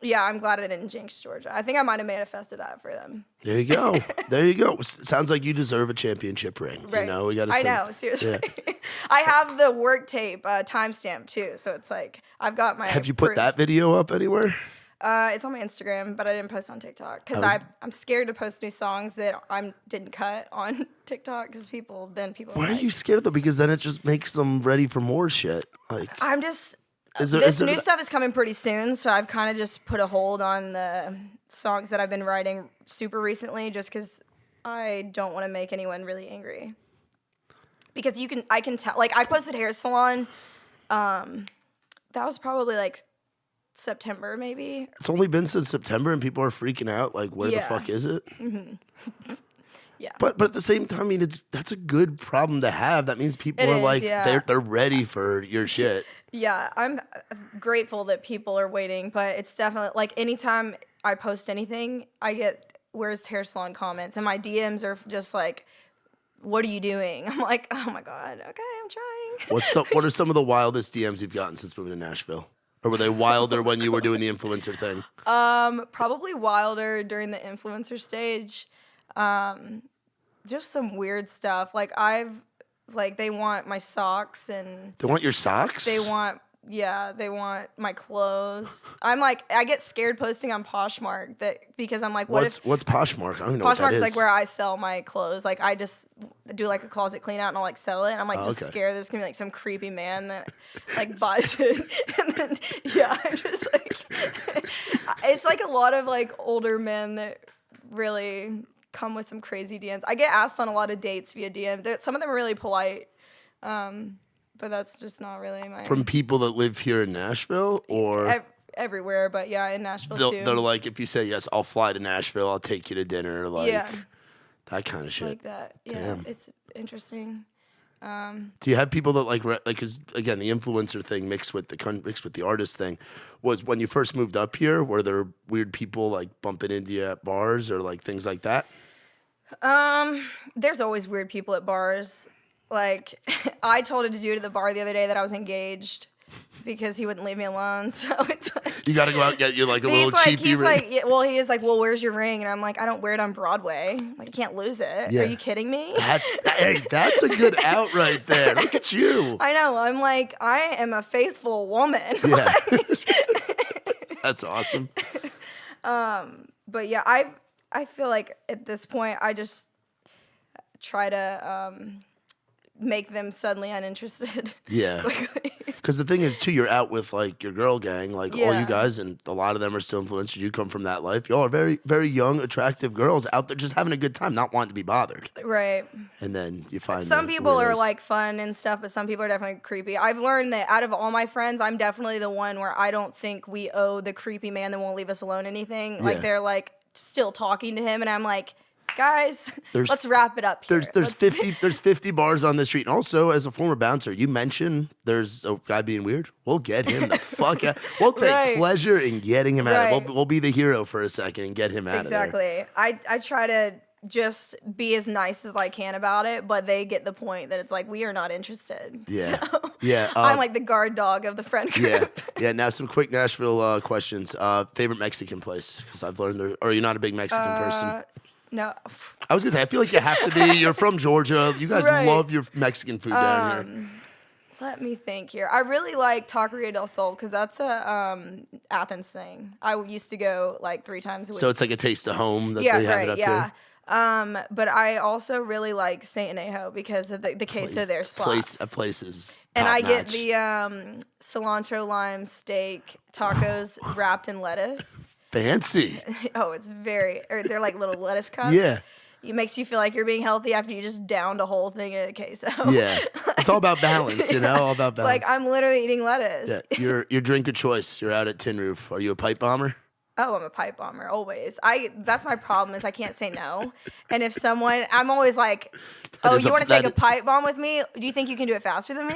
yeah, I'm glad I didn't jinx Georgia. I think I might have manifested that for them. There you go. There you go. Sounds like you deserve a championship ring. Right. You know, we got to. I know, seriously. Yeah. I have the work tape timestamp too, so it's like I've got my. Have you put that video up anywhere? It's on my Instagram, but I didn't post on TikTok because I'm scared to post new songs that I didn't cut on TikTok because people. Why are you scared though? Because then it just makes them ready for more shit. Like I'm just. This new stuff is coming pretty soon, so I've kind of just put a hold on the songs that I've been writing super recently just because I don't want to make anyone really angry. Because I can tell, like I posted Hair Salon, that was probably like September maybe. It's only been since September and people are freaking out, like where the fuck is it? Mm-hmm. Yeah. But at the same time, I mean, that's a good problem to have. That means people are like, they're ready for your shit. Yeah, I'm grateful that people are waiting, but it's definitely, like, anytime I post anything, I get, where's Hair Salon comments? And my DMs are just like, what are you doing? I'm like, oh my God, okay, I'm trying. What are some of the wildest DMs you've gotten since moving to Nashville? Or were they wilder when you were doing the influencer thing? Probably wilder during the influencer stage. Just some weird stuff. Like they want my socks and they want your socks? They want my clothes. I'm like, I get scared posting on Poshmark because I'm like, what's Poshmark? I don't know what that is. Poshmark's like where I sell my clothes. Like I just do like a closet clean out and I'll like sell it. And I'm like scared there's gonna be like some creepy man that like buys it. And then I'm just like it's like a lot of like older men that really come with some crazy DMs. I get asked on a lot of dates via DM. Some of them are really polite, but that's just not really my... From people that live here in Nashville, or... Everywhere, but yeah, in Nashville too. They're like, if you say, yes, I'll fly to Nashville, I'll take you to dinner, like, that kind of shit. Like that, yeah. Damn. It's interesting. Do you have people that like, because again, the influencer thing mixed with the artist thing was when you first moved up here, were there weird people like bumping into you at bars or like things like that? There's always weird people at bars. Like, I told a dude at the bar the other day that I was engaged because he wouldn't leave me alone. So it's like... You got to go out and get you like a little cheapy ring. He is like, well, where's your ring? And I'm like, I don't wear it on Broadway. Like, I can't lose it. Yeah. Are you kidding me? That's a good out right there. Look at you. I know. I'm like, I am a faithful woman. Yeah. That's awesome. But yeah, I feel like at this point, I just try to... make them suddenly uninterested. Yeah. Because the thing is, too, you're out with, like, your girl gang, like, all Yeah. you guys, and a lot of them are still influenced. You come from that life. Y'all are very, very young, attractive girls out there just having a good time, not wanting to be bothered. Right. And then you find Some the people are weirdos. like fun and stuff, but some people are definitely creepy. I've learned that out of all my friends, I'm definitely the one where I don't think we owe the creepy man that won't leave us alone anything. Like Yeah. they're like still talking to him, and I'm like, guys, There's- let's wrap it up here. There's 50 bars on the street. And also, as a former bouncer, you mentioned there's a guy being weird. We'll get him the fuck out. We'll take Right. pleasure in getting him out. Right. We'll be the hero for a second and get him out of there. Exactly. I try to just be as nice as I can about it, but they get the point that it's like we are not interested. Yeah. So, Yeah. I'm like the guard dog of the friend group. Yeah. Yeah. Now, some quick Nashville questions. Favorite Mexican place? Because I've learned or you're not a big Mexican person. No. I was going to say, I feel like you have to be. You're from Georgia. You guys Right. love your Mexican food down here. Let me think here. I really like Taqueria del Sol because that's a Athens thing. I used to go like 3 times a week. So it's like a taste of home that yeah, they have right, it up yeah. here. But I also really like Saint Anejo because of the queso there slaps. A place is And I get top-notch. the cilantro lime steak tacos wrapped in lettuce. Fancy. Oh, it's or they're like little lettuce cups. Yeah. It makes you feel like you're being healthy after you just downed a whole thing of queso. Yeah. It's all about balance, you know, all about It's balance. like I'm literally eating lettuce. Yeah. Your drink of choice. You're out at Tin Roof. Are you a pipe bomber? Oh, I'm a pipe bomber always. That's my problem is I can't say no. And if someone, I'm always like, oh, you want to take a pipe bomb with me? Do you think you can do it faster than me?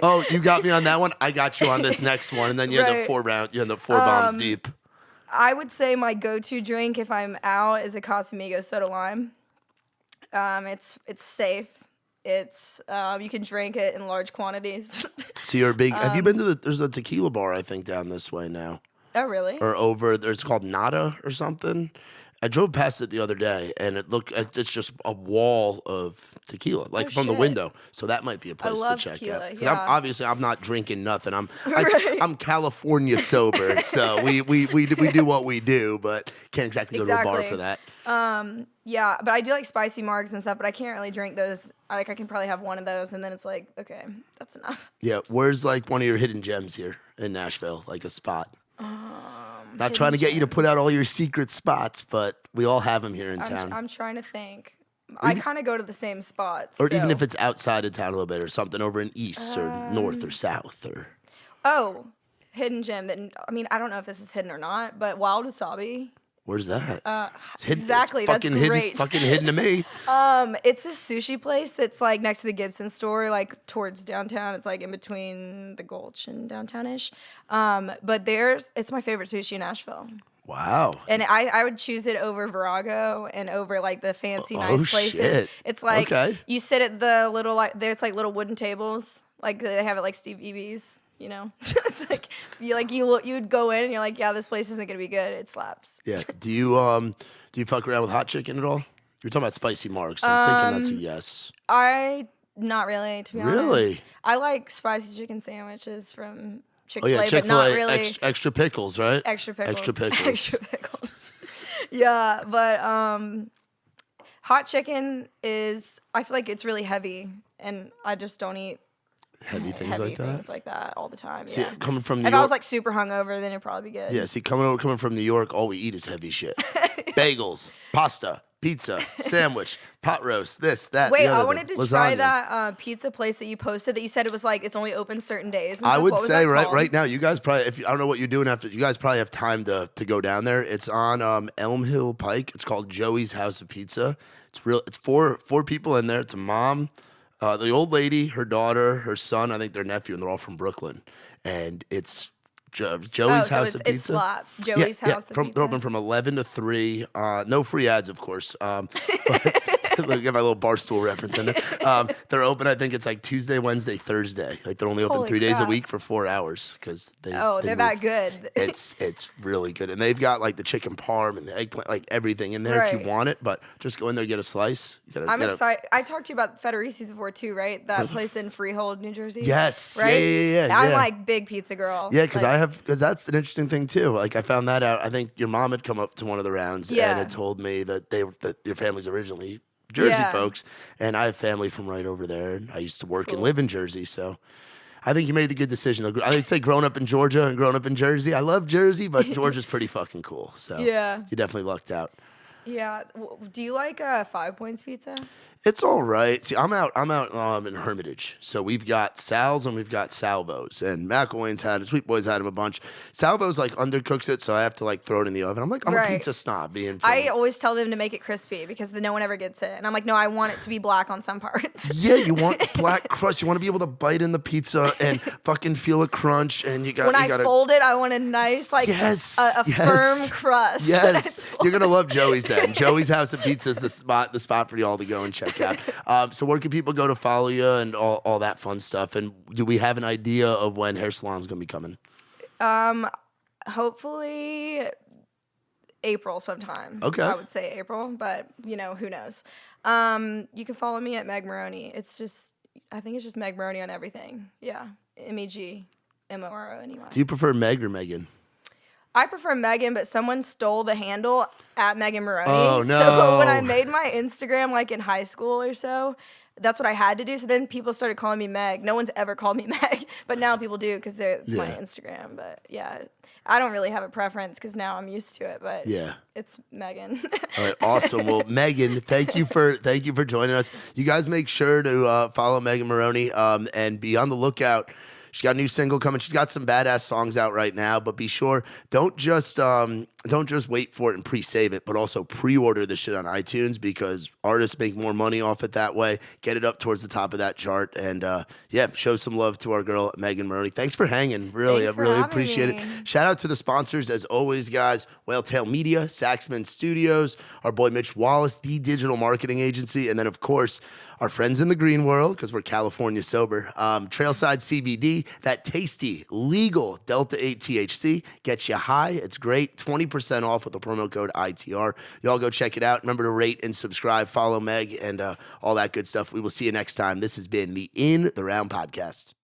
Oh, you got me on that one. I got you on this next one, and then you end up Right. you end up 4 bombs deep. I would say my go-to drink if I'm out is a Casamigos soda lime. It's safe. It's you can drink it in large quantities. So you're a big. Have you been to there's a tequila bar I think down this way now, Oh, really? or over there's called Nada or something. I drove past it the other day, and it's just a wall of tequila, like from the shit. window. So that might be a place love to check tequila, out. 'Cause yeah. Obviously, I'm not drinking nothing. I'm Right. I'm California sober, so we do what we do, but can't exactly go to a bar Exactly. for that. Yeah, but I do like spicy margs and stuff, but I can't really drink those. I can probably have one of those, and then it's like, okay, that's enough. Yeah, where's like one of your hidden gems here in Nashville, like a spot? Not trying to get you to put out all your secret spots, but we all have them here in town. I'm trying to think. I kind of go to the same spots. Or even so- if it's outside of town a little bit or something over in east or north or south or Oh, hidden gem. I don't know if this is hidden or not, but Wild Wasabi. where's that? It's hidden. exactly, It's fucking that's hidden, great. fucking hidden to me. It's a sushi place that's like next to the Gibson store, like towards downtown. It's like in between the Gulch and downtownish. But it's my favorite sushi in Nashville. Wow. And I would choose it over Virago and over like the fancy nice places. Shit. It's like Okay. you sit at the little there's like little wooden tables, like they have it like Steve Eby's, you know. It's like you'd go in and you're like, yeah, this place isn't gonna be good. It slaps. Yeah. Do you fuck around with hot chicken at all? You're talking about spicy marks. So I'm thinking that's a yes. Not really, to be honest. Really? I like spicy chicken sandwiches from Oh Chick-fil-A, yeah, but Chick-fil-A, not really extra pickles, right? extra pickles. Extra pickles. Extra pickles. Yeah, but hot chicken I feel like it's really heavy, and I just don't eat Heavy things heavy like that. things like that all the time. See, Yeah. coming from New If York. I was like super hungover, then it'd probably be good. Yeah, see, coming from New York, all we eat is heavy shit. Bagels, pasta, pizza, sandwich, pot roast, this, that, Wait, the other I wanted thing. to try Lasagna. that pizza place that you posted that you said it was like it's only open certain days. And I stuff. would What was say that called? right now, you guys probably, I don't know what you're doing after, you guys probably have time to go down there. It's on Elm Hill Pike. It's called Joey's House of Pizza. It's four people in there. It's a mom, the old lady, her daughter, her son, I think their nephew, and they're all from Brooklyn. And it's Joey's so House of it Pizza. slaps. Joey's House of Pizza. They're open from 11 to 3. No free ads, of course. Look, get my little Barstool reference in there. They're open, I think it's like Tuesday, Wednesday, Thursday. Like they're only open Holy 3 days a crap. week for 4 hours because they. Oh, they they're move. that good. It's really good, and they've got like the chicken parm and the eggplant, like everything in there if Right. you want it. But just go in there, get a slice. I'm excited. I talked to you about Federici's before too, right? That place in Freehold, New Jersey. Yes. Right? Yeah. I'm like big pizza girl. Yeah, because Like, that's an interesting thing too. Like I found that out. I think your mom had come up to one of the rounds and Yeah. had told me that that your family's originally Jersey Yeah. folks, and I have family from right over there. And I used to work and live in Jersey, so I think you made the good decision. I'd say growing up in Georgia and growing up in Jersey. I love Jersey, but Georgia's pretty fucking cool. So Yeah. you definitely lucked out. Yeah. Do you like 5 Points pizza? It's all right. See, I'm out in Hermitage. So we've got Sal's and we've got Salvo's. And McElwain's had it. Sweet Boy's had him a bunch. Salvo's like undercooks it, so I have to like throw it in the oven. I'm a pizza snob being from. I always tell them to make it crispy because no one ever gets it. And I'm like, no, I want it to be black on some parts. Yeah, you want black crust. You want to be able to bite in the pizza and fucking feel a crunch. And when I fold it, I want a nice, like, a firm crust. Yes. You're going to love Joey's then. Joey's House of Pizza is the spot for you all to go and check out. So where can people go to follow you and all that fun stuff? And do we have an idea of when hair salon's going to be coming? Hopefully April sometime. Okay. I would say April, but who knows. You can follow me at Meg Moroney. I think it's just Meg Moroney on everything. Yeah. MEGMORONEY. Do you prefer Meg or Megan? I prefer Megan, but someone stole the handle at Megan Moroney. Oh, no. So when I made my Instagram, like in high school or so, that's what I had to do. So then people started calling me Meg. No one's ever called me Meg, but now people do because it's my Instagram. But yeah, I don't really have a preference because now I'm used to it. But it's Megan. All right, awesome. Well, Megan, thank you for joining us. You guys make sure to follow Megan Moroney and be on the lookout. She's got a new single coming. She's got some badass songs out right now, but be sure, don't just wait for it and pre-save it, but also pre-order the shit on iTunes because artists make more money off it that way. Get it up towards the top of that chart and show some love to our girl Megan Moroney. Thanks for hanging. Really, I really appreciate it. Shout out to the sponsors as always, guys. Whaletail Media, Saxman Studios, our boy Mitch Wallis, the digital marketing agency, and then of course our friends in the green world, because we're California sober. Trailside CBD, that tasty, legal Delta 8 THC, gets you high. It's great. 20% off with the promo code ITR. Y'all go check it out. Remember to rate and subscribe, follow Meg, and all that good stuff. We will see you next time. This has been the In the Round Podcast.